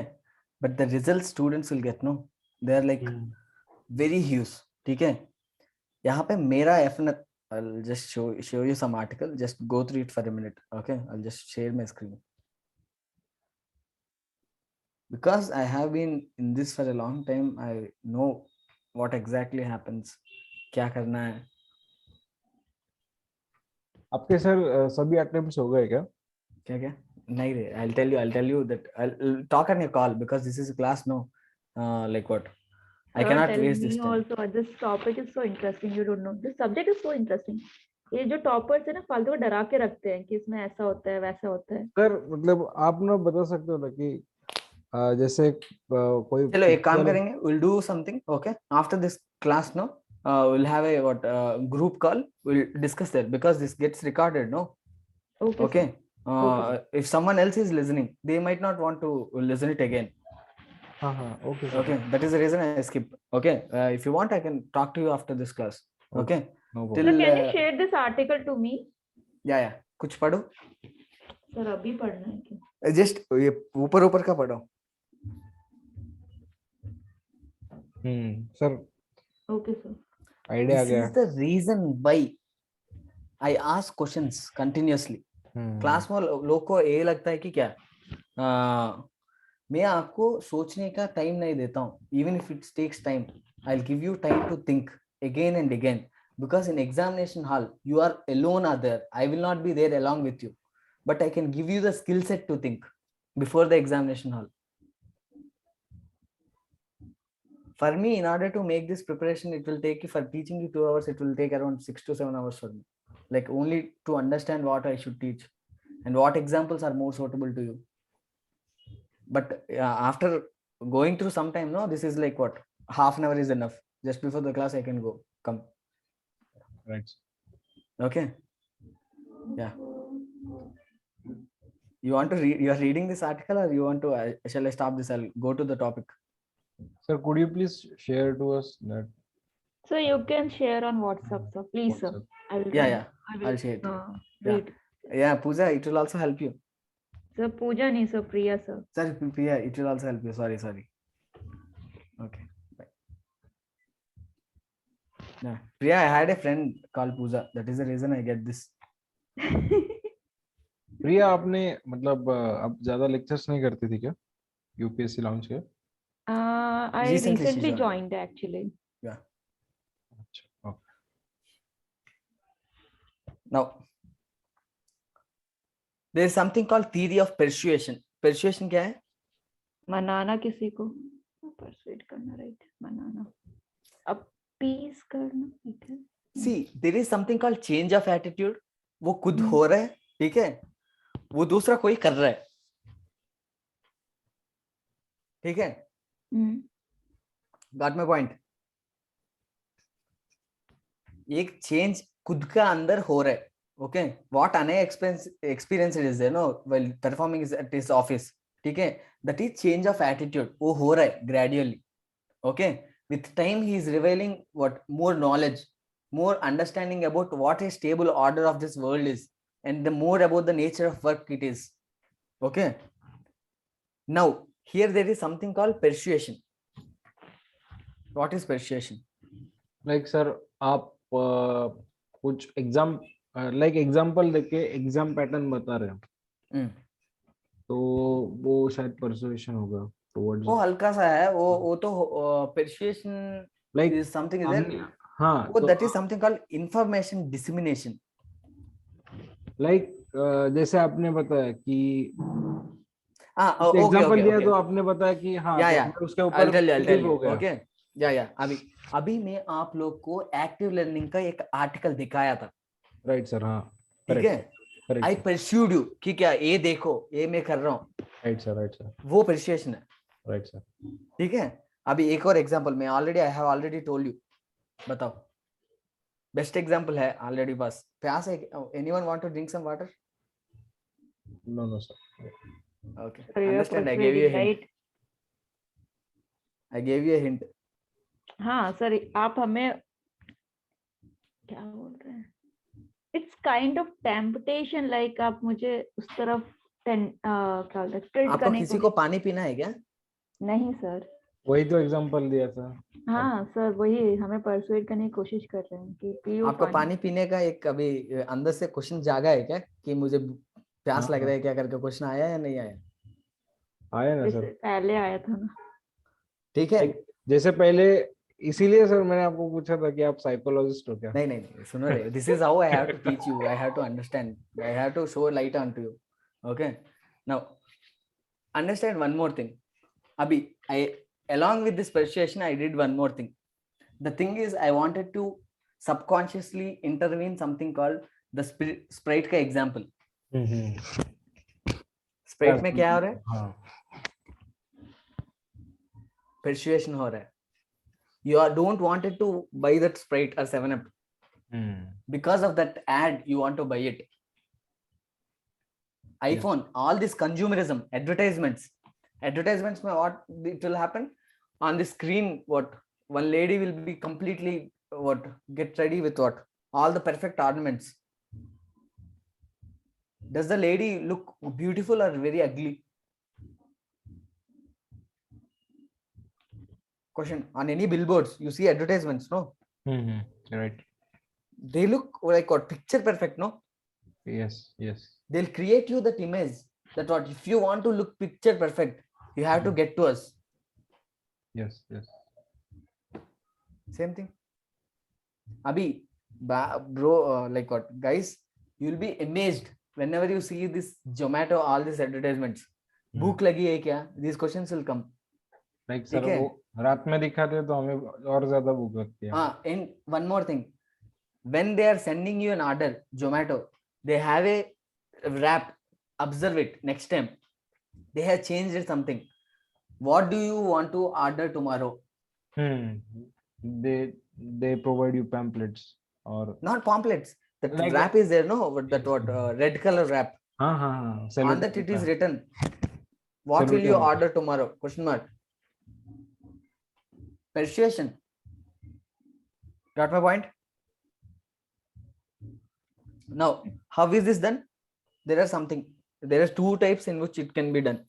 but the results students will get, no, they are like very huge. ठीक है, यहाँ पे मेरा effort, I'll just show you some article. Just go through it for a minute. Okay, I'll just share my screen because I have been in this for a long time. I know what exactly happens, क्या करना है। आपके sir सभी attempts हो गए क्या? क्या क्या नहीं रे, I'll tell you that I'll talk on your call because this is a class, no, like what I Sir, cannot tell waste this me time. also. This topic is so interesting. You don't know. This subject is so interesting. ये जो toppers है ना फालतू को डरा के रखते हैं कि इसमें ऐसा होता है वैसा होता है. सर मतलब आप ना बता सकते हो ना कि जैसे कोई चलो एक काम picture- करेंगे, we'll do something, okay, after this class, no, we'll have a what group call, we'll discuss there because this gets recorded, no. Okay, Okay, sir. Okay. if someone else is listening they might not want to listen it again. हाँ हाँ okay sir, Okay, that is the reason I skip. Okay, if you want I can talk to you after this class. Okay, no So till can you share this article to me? yeah, कुछ पढ़ो, sir अभी पढ़ना है क्या? Just ये ऊपर ऊपर का पढ़ो। Sir Okay, sir. आइडिया आ This गया। is the reason why I ask questions continuously. Class में लोग को ये लगता है कि क्या मैं आपको सोचने का टाइम नहीं देता हूँ, even if it takes time I'll give you time to think again and again, because in examination hall you are alone are there, I will not be there along with you, but I can give you the skill set to think before the examination hall. For me, in order to make this preparation, it will take you, for teaching you 2 hours, it will take around 6 to 7 hours for me, like only to understand what I should teach and what examples are more suitable to you. But after going through some time, no, this is like what, half an hour is enough. Just before the class I can come. Right. Okay, yeah, you want to read, you are reading this article, or you want to shall I stop this, I'll go to the topic. Sir could you please share to us that? So you can share on WhatsApp, sir. Please, sir. I will. Yeah, read. yeah, I will I'll share it. read. Yeah, Pooja, it will also help you. Sir, Pooja nahi, sir. Priya, sir. Sorry, Priya, it will also help you. Sorry. Okay, bye. Yeah, Priya, I had a friend called Pooja. That is the reason I get this. प्रिया आपने मतलब अब ज्यादा lectures नहीं करती थी क्या UPSC launch के? I Recently she recently joined. joined actually. Yeah. अच्छा okay. Now, there is something called theory of persuasion. Persuasion क्या है? मनाना किसी को, परsuade करना, राइट, मनाना, अपीस करना, ठीक है। See, there is something called change of attitude. वो खुद हम्म। हो रहा है, ठीक है, वो दूसरा कोई कर रहा है, ठीक है, गॉट माय पॉइंट। एक चेंज खुद का अंदर हो रहा है, okay, what any experience is there no while performing at his office, ठीक है, that is change of attitude, वो हो रहा है gradually, okay, with time he is revealing what more knowledge, more understanding about what a stable order of this world is, and the more about the nature of work it is, okay. Now here there is something called persuasion. What is persuasion? Like sir आप कुछ example देके exam pattern बता रहे हो, Hmm. तो वो शायद persuasion होगा वो टुवर्ड्स हल्का सा है, वो तो persuasion like is something is there, हाँ वो तो that is something called information dissemination. Like जैसे आपने बताया कि Okay, एग्जांपल okay, दिया okay. तो आपने बताया कि हाँ Yeah, तो yeah. मैं उसके I'll ऊपर tell you, बिलीव हो गया। okay. Yeah. अभी मैं आप लोग को एक्टिव लर्निंग का एक आर्टिकल दिखाया था, राइट सर, हाँ ठीक है, correct I sir, persuade you कि क्या ये देखो ये मैं कर रहा हूँ, राइट सर, वो परसुएशन है, राइट सर। ठीक है। अभी एक और एग्जांपल मैं I have already told you, बताओ, बेस्ट एग्जांपल है ऑलरेडी, बस प्यास है, anyone want to drink some water? No sir, okay, So you are understand, I give you persuading, right? I give you hint. हाँ sir, आप हमें क्या बोल रहे हैं, it's kind of temptation, like आप मुझे उस तरफ क्या बोलते हैं, ट्रिल्ड आपको करने किसी को पानी पीना है क्या? नहीं सर, वही तो एग्जांपल दिया था। हाँ सर, वही हमें परसुएड करने की कोशिश कर रहे हैं कि पियो आपको पानी पीने का एक अभी अंदर से क्वेश्चन जागा है क्या कि मुझे प्यास लग रहा है क्या करके, क्वेश्चन आया या नहीं आया? आया ना जैसे सर, पहले आया था ना। ठीक है, जैसे पहले, इसीलिए सर मैंने आपको पूछा था कि आप साइकोलॉजिस्ट हो क्या। नहीं सुनो रे, this is how I have to teach you, I have to understand, I have to show light on to you, okay. Now understand one more thing, अभी I along with this persuasion I did one more thing. The thing is I wanted to subconsciously intervene something called the sprite का example. sprite में क्या हो रहा है? हाँ, persuasion हो रहा है, you don't wanted to buy that Sprite or 7up, because of that ad you want to buy it. iPhone, all this consumerism, advertisements में what it will happen on the screen, what one lady will be completely what get ready with what all the perfect ornaments. Does the lady look beautiful or very ugly? Question, on any billboards you see advertisements, no? right, They look like what, picture perfect, no? yes, They'll create you that image that what if you want to look picture perfect you have to get to us. yes, Same thing abhi bro, like what guys, you'll be amazed whenever you see this Zomato, all these advertisements. भूख लगी है क्या, these questions will come. Like sir वो रात में दिखाते तो हमें और ज्यादा भूख लगती है। हाँ, and one more thing, when they are sending you an order, Zomato, they have a wrap, observe it next time, they have changed it something. What do you want to order tomorrow? They provide you pamphlets or Not pamphlets, that like wrap is there, no, that what red color wrap, हाँ on that it is written what will you order tomorrow, question mark. Persuasion, got my point? Now how is this done? There are two types in which it can be done.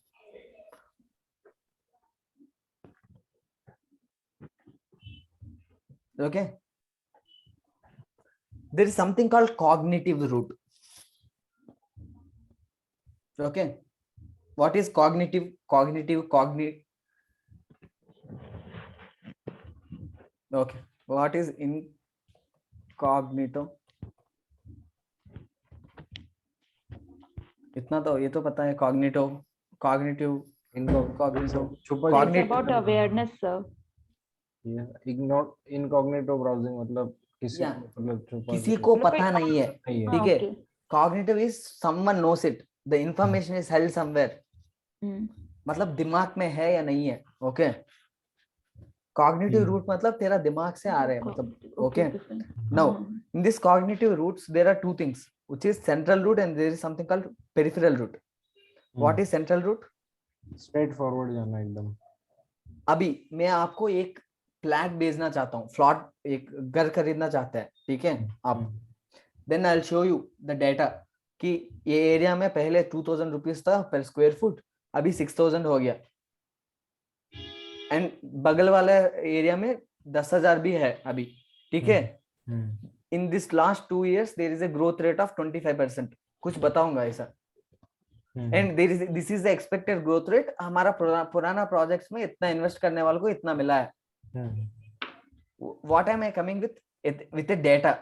Okay, there is something called cognitive route. Okay, what is cognitive? Okay, what is incognito? इतना तो ये तो पता है, cognitive Cognitive. छुपा It's Cognitive. about awareness, sir. Incognito browsing मतलब किसी Yeah. को मतलब छुपा किसी के को मतलब पता कोई- नहीं है, नहीं है। हाँ, ठीक है. okay. Cognitive is someone knows it. The information is held somewhere. मतलब दिमाग में है या नहीं है. ओके. Cognitive root मतलब तेरा दिमाग से आ रहे हैं, मतलब. Okay, Okay. fine. Now, हाँ, हाँ, in this cognitive roots, there are two things, which is central root and there is something called peripheral root. What is central root? Straight forward जाना एकदम। अभी मैं आपको एक फ्लैट बेचना चाहता हूँ, फ्लॉट एक घर खरीदना चाहता है, ठीक है आप. Then I will show you the data कि ये एरिया में पहले 2000 रुपीज था पर स्क्वायर फुट, अभी 6000 हो गया. एंड बगल वाले एरिया में 10,000 भी है अभी, ठीक है. In this last 2 years there is a growth rate of 25%. कुछ बताऊंगा ऐसा. And there is, this is the expected growth rate. हमारा पुराना प्रोजेक्ट्स में इतना इन्वेस्ट करने वालों को इतना मिला है. What am I coming with data,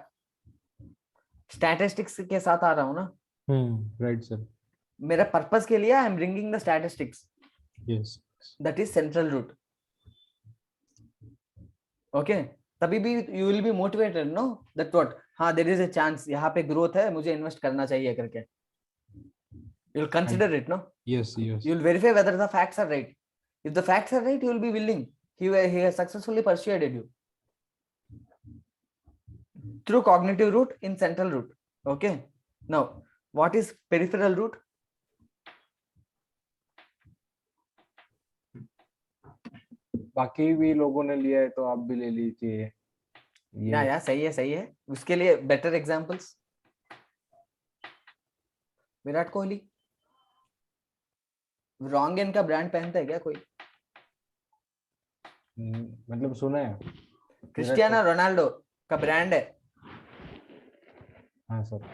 statistics के साथ आ रहा हूँ ना. Right sir. मेरा पर्पस के लिए I am bringing the statistics. Yes. That is central route. Okay. तभी भी you will be motivated, no that what, हाँ देयर इज अ चांस, यहाँ पे ग्रोथ है, मुझे इन्वेस्ट करना चाहिए करके. You will consider it, no. Yes yes. You will verify whether the facts are right. If the facts are right, you will be willing. He has successfully persuaded you through cognitive route in central route. Okay. Now, what is peripheral route? बाकी भी लोगों ने लिया है तो आप भी ले लीजिए। या सही है, सही है. उसके लिए better examples. Virat Kohli wrong and का ब्रांड पहनता है क्या कोई? मतलब सुना है। क्रिस्टियानो रोनाल्डो का ब्रांड है. हाँ सर।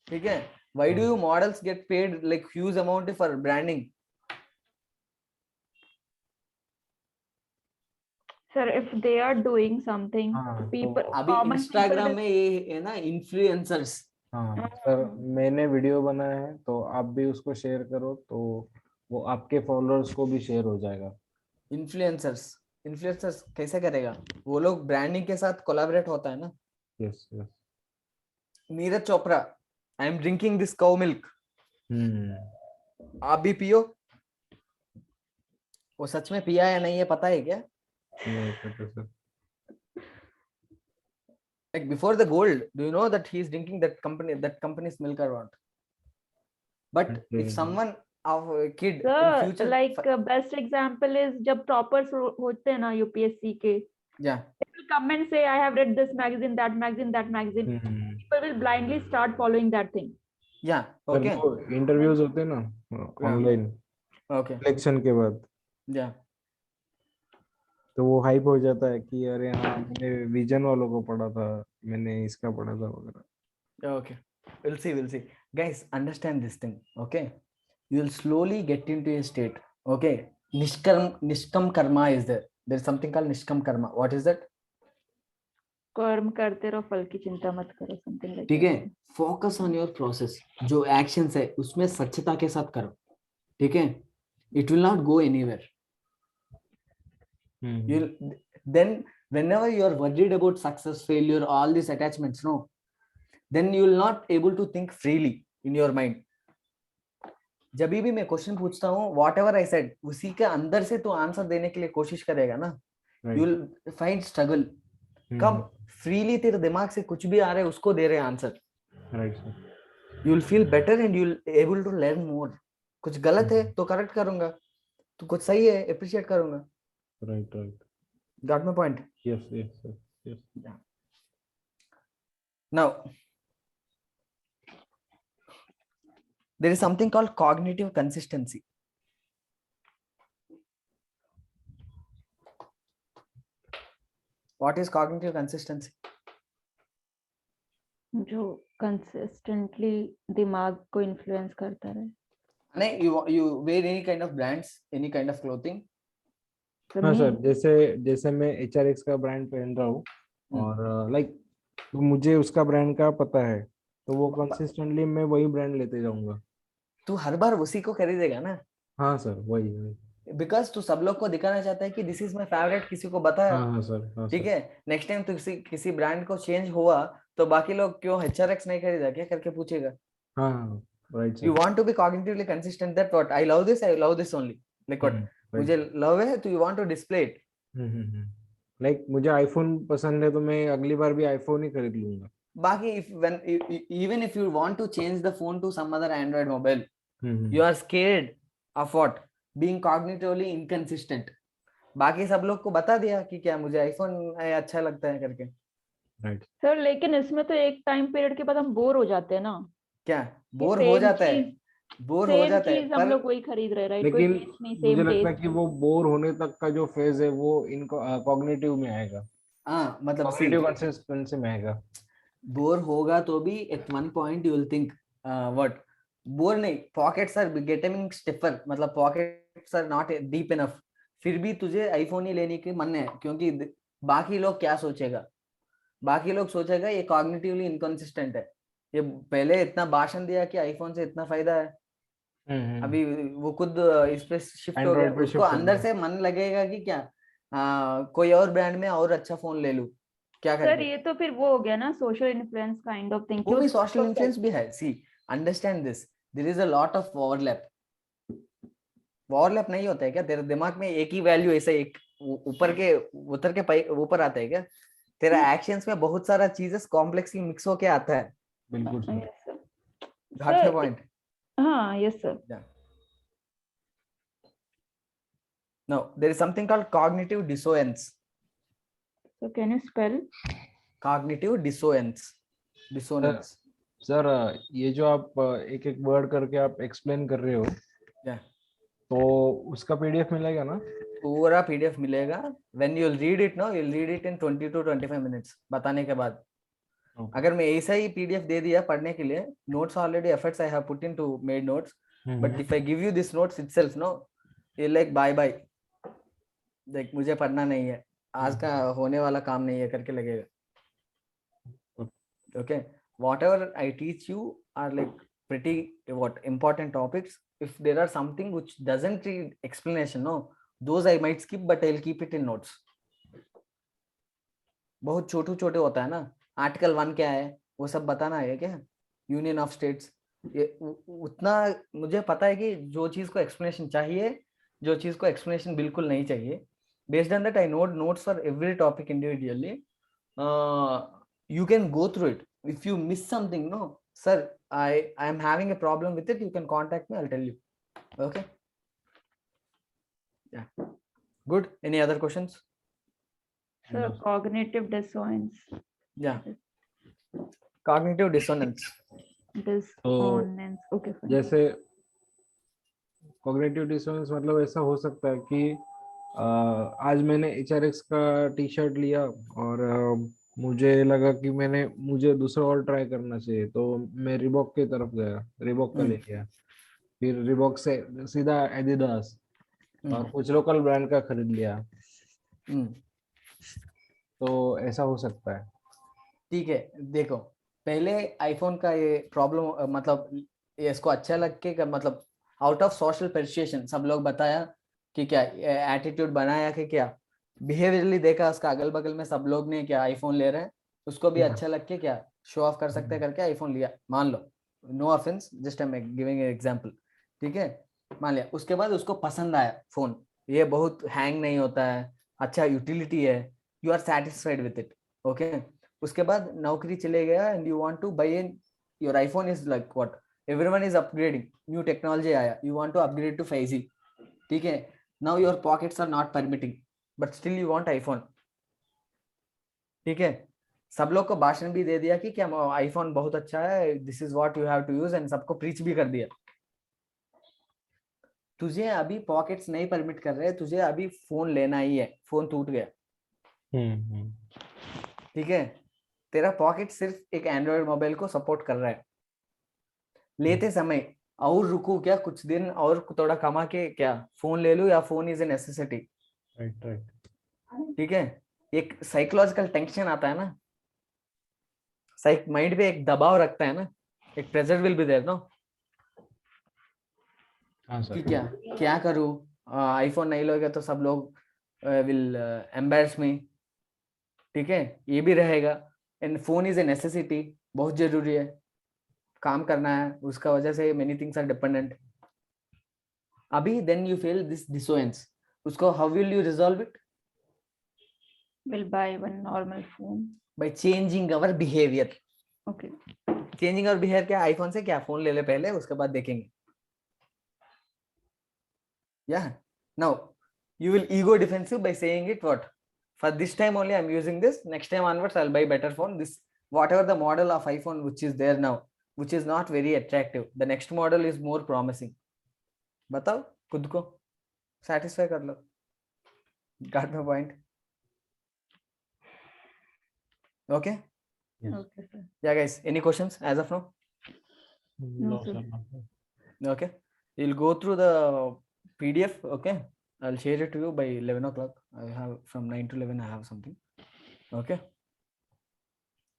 ठीक है. Why do you models get paid like huge amount for branding? Sir, if they are doing something, हाँ, people, तो अभी common इंस्टाग्राम people में ये है ना इन्फ्लुएंसर्स. हाँ सर, मैंने वीडियो बनाया है तो आप भी उसको शेयर करो तो वो आपके फॉलोअर्स को भी शेयर हो जाएगा। इन्फ्लुएंसर्स कैसे करेगा? वो लोग ब्रांडिंग के साथ कोलैबोरेट होता है ना. Yes yes. Neeraj Chopra, I am drinking this cow milk, आप भी पियो. वो सच में पिया या नहीं है पता है क्या? नहीं पता sir. Like before the gold, do you know that he is drinking that company's milk or what? But if someone of a kid in sir, future, like best example is जब toppers होते हैं ना UPSC के, yeah, they will come and say I have read this magazine, that magazine, that magazine. People will blindly start following that thing. yeah, sir okay, वो interviews होते हैं ना online okay, election के बाद, yeah, तो वो hype हो जाता है कि अरे हाँ मैंने विजन वालों को पढ़ा था, मैंने इसका पढ़ा था वगैरह। okay. We'll see. Guys, understand this thing, okay? You will slowly get into a state, okay? Nishkam karma is there. There is something called nishkam karma. What is that? कर्म करते रहो, फल की चिंता मत करो, something like ठीक that. है. Focus on your process. जो एक्शंस है उसमें सच्चता के साथ करो, ठीक है. It will not go anywhere. You'll then whenever you are worried about success, failure, all these attachments, no, then you will not able to think freely in your mind. जब भी मैं क्वेश्चन पूछता हूँ, whatever I said, उसी के अंदर से तो आंसर देने के लिए कोशिश करेगा ना. You will find struggle. कब freely तेरे दिमाग से कुछ भी आ रहा है उसको दे रहे answer. Right sir. You will feel better and you will able to learn more. कुछ गलत है तो करेक्ट करूंगा, तो कुछ सही है अप्रिशिएट करूंगा. Right right. Got my point? Yes yes sir yes. Now, there is something called cognitive consistency. What is cognitive consistency? जो consistently दिमाग को influence करता रहे. You wear any kind of brands, any kind of clothing? For हाँ me, sir, जैसे मैं HRX का brand पहन रहा हूँ और लाइक मुझे उसका ब्रांड का पता है तो वो कंसिस्टेंटली मैं वही ब्रांड लेते जाऊंगा. तू हर बार उसी को खरीदेगा ना. हाँ सर, वही वही। बिकॉज तू सब लोग को दिखाना चाहता है कि दिस इज माई फेवरेट, किसी को बताया, हाँ हाँ सर, हाँ ठीक सर। है। नेक्स्ट टाइम तो किसी ब्रांड को चेंज हुआ तो बाकी लोग क्यों HRX नहीं खरीदा क्या करके पूछेगा। हाँ हाँ, right you sir. Want to be cognitively consistent that what I love this only, like what मुझे राइट। लव है तो you want to display it. Like मुझे आईफोन पसंद है तो मैं अगली बार भी आईफोन ही खरीद लूंगा। बाकी even if you want to change the phone to some other Android mobile, you are scared of what, being cognitively inconsistent। बाकी सब लोग को बता दिया कि क्या मुझे आईफोन अच्छा लगता है करके। राइट। सर लेकिन इसमें तो एक टाइम पीरियड के बाद हम बोर हो जाते हैं ना, क्या कि बोर हो जाता है, बोर हो सेम जाता है चीज हम पर लोग वही खरीद रहे, राइट? कोई लेकिन चेंज नहीं, मुझे सेम लगता है टेस्ट। कि वो बोर होने तक का जो फेज है वो इनको कॉग्निटिव में आएगा, हाँ मतलब सी कॉग्निटिव कंसिस्टेंसी में आएगा। बोर होगा तो भी at one point you will think what, bore नहीं, पॉकेट्स आर गेटिंग स्टिफर, मतलब pockets are not deep enough, फिर भी तुझे आईफोन ही लेने के मन है क्योंकि बाकी लोग क्या सोचेगा, बाकी लोग सोचेगा ये कॉग्निटिवली इनकंसिस्टेंट है, ये पहले इतना भाषण दिया कि आईफोन से इतना फायदा है, अभी वो खुद इस पे शिफ्ट हो गया, एंड्रॉइड पे उसको शिफ्ट हो अंदर गया। से मन लगेगा कि क्या कोई और ब्रांड में और अच्छा फोन ले लूं क्या सर करके। ये तो फिर वो हो गया ना, social influence kind of thing, वो भी सोशल इन्फ्लुएंस भी है, see understand this, there is a lot of overlap. Overlap नहीं होता है क्या, तेरे दिमाग में एक ही वैल्यू ऐसे एक ऊपर के उतर के ऊपर आता है क्या, तेरा एक्शंस में बहुत सारा चीजेस कॉम्प्लेक्सली मिक्स होके आता है। बिल्कुल sir. Yes sir. Got sir your point? हाँ, yes sir. No, there is something called cognitive dissonance. So can you spell? Cognitive dissonance, sir, sir ये जो आप एक एक वर्ड करके आप एक्सप्लेन कर रहे हो, Yeah. तो उसका पीडीएफ मिलेगा ना? पूरा पीडीएफ मिलेगा, when you will read it no, you will read it in 20 to 25 minutes बताने के बाद। अगर मैं ऐसा ही पीडीएफ दे दिया पढ़ने के लिए, notes already efforts I have put into made notes, but if I give you this notes itself no, ये लाइक बाय बाय, देख मुझे पढ़ना नहीं है, आज का होने वाला काम नहीं है करके लगेगा। Okay, whatever I teach you are like pretty what important topics. If there are something which doesn't need explanation, no, those I might skip, but I'll keep it in notes. बहुत छोटे छोटे होता है ना, आर्टिकल 1 क्या है वो सब बताना है क्या, यूनियन ऑफ स्टेट्स, ये उतना मुझे पता है कि जो चीज को एक्सप्लेनेशन चाहिए, जो चीज को एक्सप्लेनेशन बिल्कुल नहीं चाहिए, based on that I note notes for every topic individually. You can go through it. If you miss something, no, sir, I am having a problem with it, you can contact me, I'll tell you. Okay, yeah, good. Any other questions? Sir, cognitive dissonance. Yeah, cognitive dissonance. Dissonance. Okay, fine. जैसे cognitive dissonance मतलब ऐसा हो सकता है कि आज मैंने HRX का टी शर्ट लिया और मुझे लगा कि मुझे दूसरा और ट्राई करना चाहिए, तो मैं रिबॉक की तरफ गया, रिबॉक का ले लिया, फिर रिबॉक से सीधा एडिडास और कुछ लोकल ब्रांड का खरीद लिया, तो ऐसा हो सकता है। ठीक है, देखो पहले आईफोन का ये प्रॉब्लम, मतलब ये इसको अच्छा लग के मतलब आउट ऑफ सोशल परसुएशन सब लोग बताया कि क्या एटीट्यूड बनाया कि क्या बिहेवियरली देखा, उसका अगल बगल में सब लोग ने क्या आईफोन ले रहे हैं, उसको भी अच्छा लग के क्या शो ऑफ कर सकते करके आईफोन लिया, मान लो, no offence, just I am giving an example, ठीक है, मान लिया। उसके बाद उसको पसंद आया फोन, ये बहुत हैंग नहीं होता है, अच्छा यूटिलिटी है, you are satisfied with it, okay. उसके बाद नौकरी चले गया and you want to buy in your iPhone is like what, everyone is upgrading, new technology आया, you want to upgrade to 5G, ठीक है, now your pockets are not permitting but still you want iPhone, ठीक है। सब लोग को भाषण भी दे दिया कि क्या आईफोन बहुत अच्छा है, this is what you have to use, and सबको प्रीच भी कर दिया। तुझे अभी पॉकेट्स नहीं परमिट कर रहे, तुझे अभी फोन लेना ही है, फोन टूट गया, ठीक है, तेरा पॉकेट सिर्फ एक एंड्रॉइड मोबाइल को सपोर्ट कर रहा है, लेते समय और रुकू क्या कुछ दिन और थोड़ा कमा के क्या फोन ले लूं, या phone is a necessity, right, ठीक है। एक साइकोलॉजिकल टेंशन आता है ना, माइंड पे एक दबाव रखता है ना, एक pressure will be there no, हाँ कि सर। क्या करूँ, आईफोन नहीं लोगे तो सब लोग विल एम्बैरस मी, ठीक है, ये भी रहेगा। And phone is a necessity, बहुत जरूरी है, काम करना है, उसका वजह से मेनी थिंग्स आर डिपेंडेंट। अभी then you feel this dissonance, उसको how will you resolve it? Will buy one normal phone. By changing our behaviour. Okay. Changing our behaviour क्या? आईफोन से क्या, फोन ले ले पहले, उसके बाद देखेंगे। Yeah, now you will ego defensive by saying it what, for this time only I'm using this, next time onwards I'll buy better phone, this whatever the model of iPhone which is there now, which is not very attractive, the next model is more promising. बताओ खुद को satisfy कर लो। Got my point? Okay. Yes. Okay, sir. Yeah guys, any questions as of now? No, No, sir. sir, no, sir. Okay, you'll go through the PDF. Okay, I'll share it to you by 11 o'clock. I have from 9 to 11 I have something. Okay,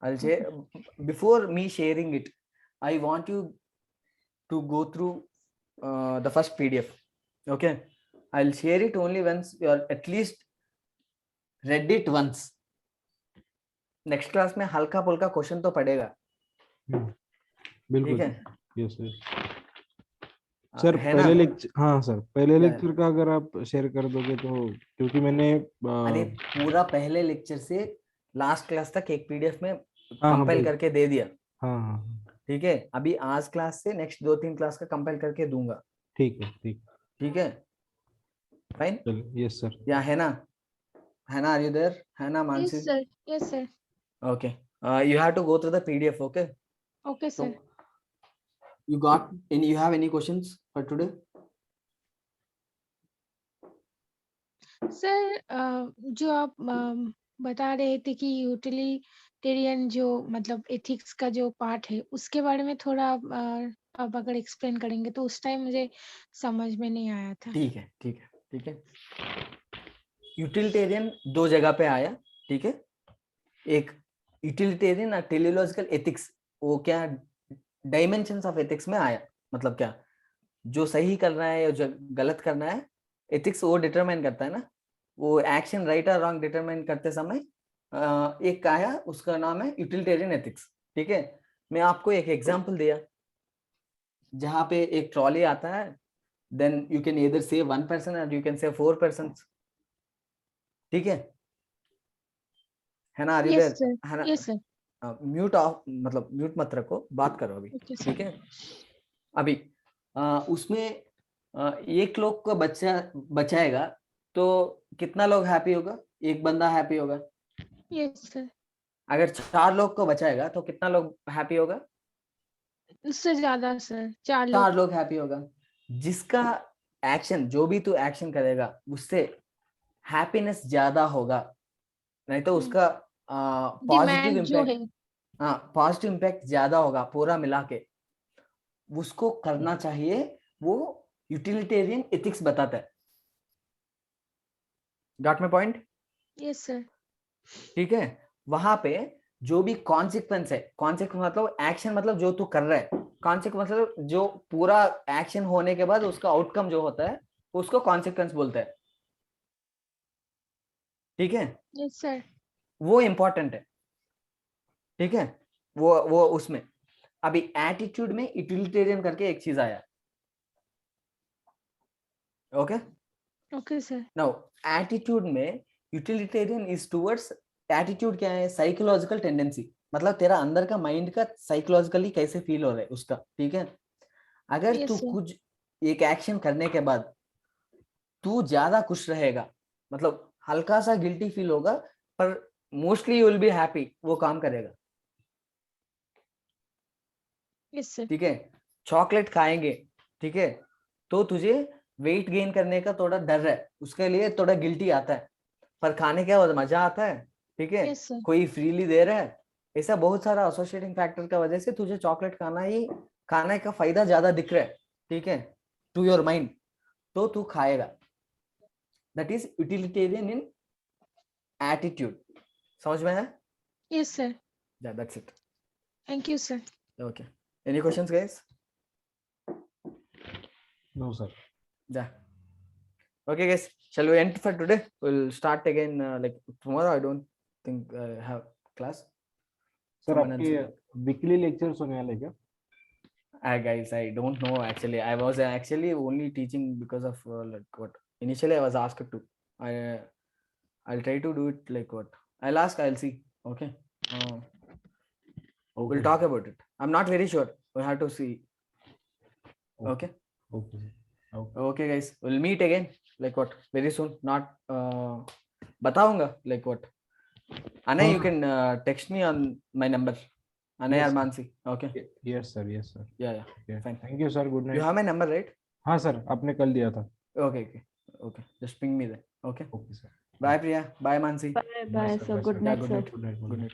I'll share. Before me sharing it, I want you to go through the first PDF. Okay, I'll share it only once you are at least read it once. Next class में हल्का फुल्का question तो पड़ेगा, बिल्कुल ठीक है? Yes sir. Sir है ना? पहले लेक्चर, हाँ सर पहले क्या है? लेक्चर का अगर आप शेयर कर दोगे तो, क्योंकि मैंने अरे पूरा पहले लेक्चर से लास्ट क्लास तक एक PDF में हाँ कंपाइल करके दे दिया, हाँ हाँ ठीक है? अभी आज क्लास से नेक्स्ट 2-3 क्लास का कंपाइल करके दूंगा, ठीक है ठीक। ठीक है? फाइन? चलिए यस सर। या है ना? है ना? Are you there? है ना Yes, Mansi? sir. Yes, sir. Okay, you have to go through the PDF. Okay, Okay, so sir. you got any, you have any questions for today? Sir जो आप बता रहे थे कि यूटिलिटेरियन जो मतलब एथिक्स का जो पार्ट है उसके बारे में थोड़ा आप अगर एक्सप्लेन करेंगे तो उस टाइम मुझे समझ में नहीं आया था। ठीक है, ठीक है, ठीक है। यूटिलिटेरियन दो जगह पे आया, ठीक है? एक यूटिलिटेरियन और टेलीलॉजिकल एथिक्स, वो क्या डायमेंशंस ऑफ एथिक्स में आया, मतलब क्या जो सही करना है या जो गलत करना है, एथिक्स वो डिटरमाइन करता है ना, वो एक्शन राइट और रॉन्ग डिटरमाइन करते समय एक आया, उसका नाम है यूटिलिटेरियन एथिक्स, ठीक है? मैं आपको एक एग्जांपल दिया, जहां पे एक ट्रॉली आता है, देन यू कैन ईदर से 1 person और यू कैन से 4 persons, ठीक है ना? Are you yes there? Sir, है ना? Yes sir. म्यूट ऑफ, मतलब म्यूट मत रखो, बात करो अभी, ओके ठीक सर। है? अभी उसमें एक लोग को बचाएगा तो कितना लोग हैप्पी होगा? एक बंदा हैप्पी होगा। Yes sir. अगर 4 लोग को बचाएगा तो कितना लोग हैप्पी होगा? उससे ज्यादा सर, 4 लोग। 4 लोग हैप्पी होगा। जिसका एक्शन, जो भी तू एक्शन करेगा उससे हैप्पीनेस ज्यादा होगा, नहीं तो उसका पॉजिटिव डिमांड जो इम्पैक्ट, है। हाँ पॉजिटिव इम्पैक्ट ज्यादा होगा पूरा मिला के, उसको करना चाहिए, वो यूटिलिटेरियन एथिक्स बताता है। Got my point? Yes sir. ठीक है? वहां पे जो भी कॉन्सिक्वेंस है, कॉन्सिक्वेंस मतलब एक्शन, मतलब जो तू कर रहा है, कॉन्सिक्वेंस मतलब जो पूरा एक्शन होने के बाद उसका आउटकम जो होता है, उसको कॉन्सिक्वेंस बोलते हैं, ठीक है? Yes sir. वो इंपॉर्टेंट है, ठीक है? वो उसमें अभी एटीट्यूड में यूटिलिटेरियन करके एक चीज आया, okay? Okay sir. Now attitude में यूटिलिटेरियन इज टुवर्ड्स, एटीट्यूड क्या है? साइकोलॉजिकल टेंडेंसी, मतलब तेरा अंदर का माइंड का साइकोलॉजिकली कैसे फील हो रहा है उसका, ठीक है? अगर यस तू सर। कुछ एक एक्शन करने के बाद तू ज्यादा खुश रहेगा, मतलब हल्का सा गिल्टी फील होगा, पर mostly you will be happy, वो काम करेगा, यस सर। ठीक है? चॉकलेट खाएंगे, ठीक है, तो तुझे वेट गेन करने का थोड़ा डर है, उसके लिए थोड़ा गिल्टी आता है, पर खाने के बाद मजा आता है, ठीक है? Yes sir. कोई फ्रीली दे रहा है, ऐसा बहुत सारा एसोसिएटिंग फैक्टर का वजह से तुझे चॉकलेट खाने का फायदा ज्यादा दिख रहा है, ठीक है, टू योर माइंड, तो तू खाएगा। That is utilitarian in attitude. समझ में है? Yes sir. That's it. Thank you sir. Okay, any questions guys? No, sir. Yeah. Okay, guys. Shall we end for today? We'll start again like tomorrow. I don't think I have class. Sir Someone else आपके weekly lectures होने वाले क्या? guys, I don't know actually. I was actually only teaching because of like what initially I was asked to. I'll try to do it like what I'll ask. I'll see. Okay. We'll talk about it. I'm not very sure. We have to see. Okay. Okay. Okay, guys. We'll meet again. Like what? Very soon. Not. बताऊंगा. Like what? Anay, you can text me on my number. Anay Yes, or sir. Mansi. Okay. Yes, sir. Yes, sir. Yeah. Okay. Fine. Thank you, sir. Good You night. have my number, right? हाँ sir, आपने कल दिया था. Okay. Just ping me then. Okay. Okay, sir. Bye, Priya. Bye, Mansi. Bye bye. sir. So Bye, good sir. night, Good sir. night. Good night. Good night.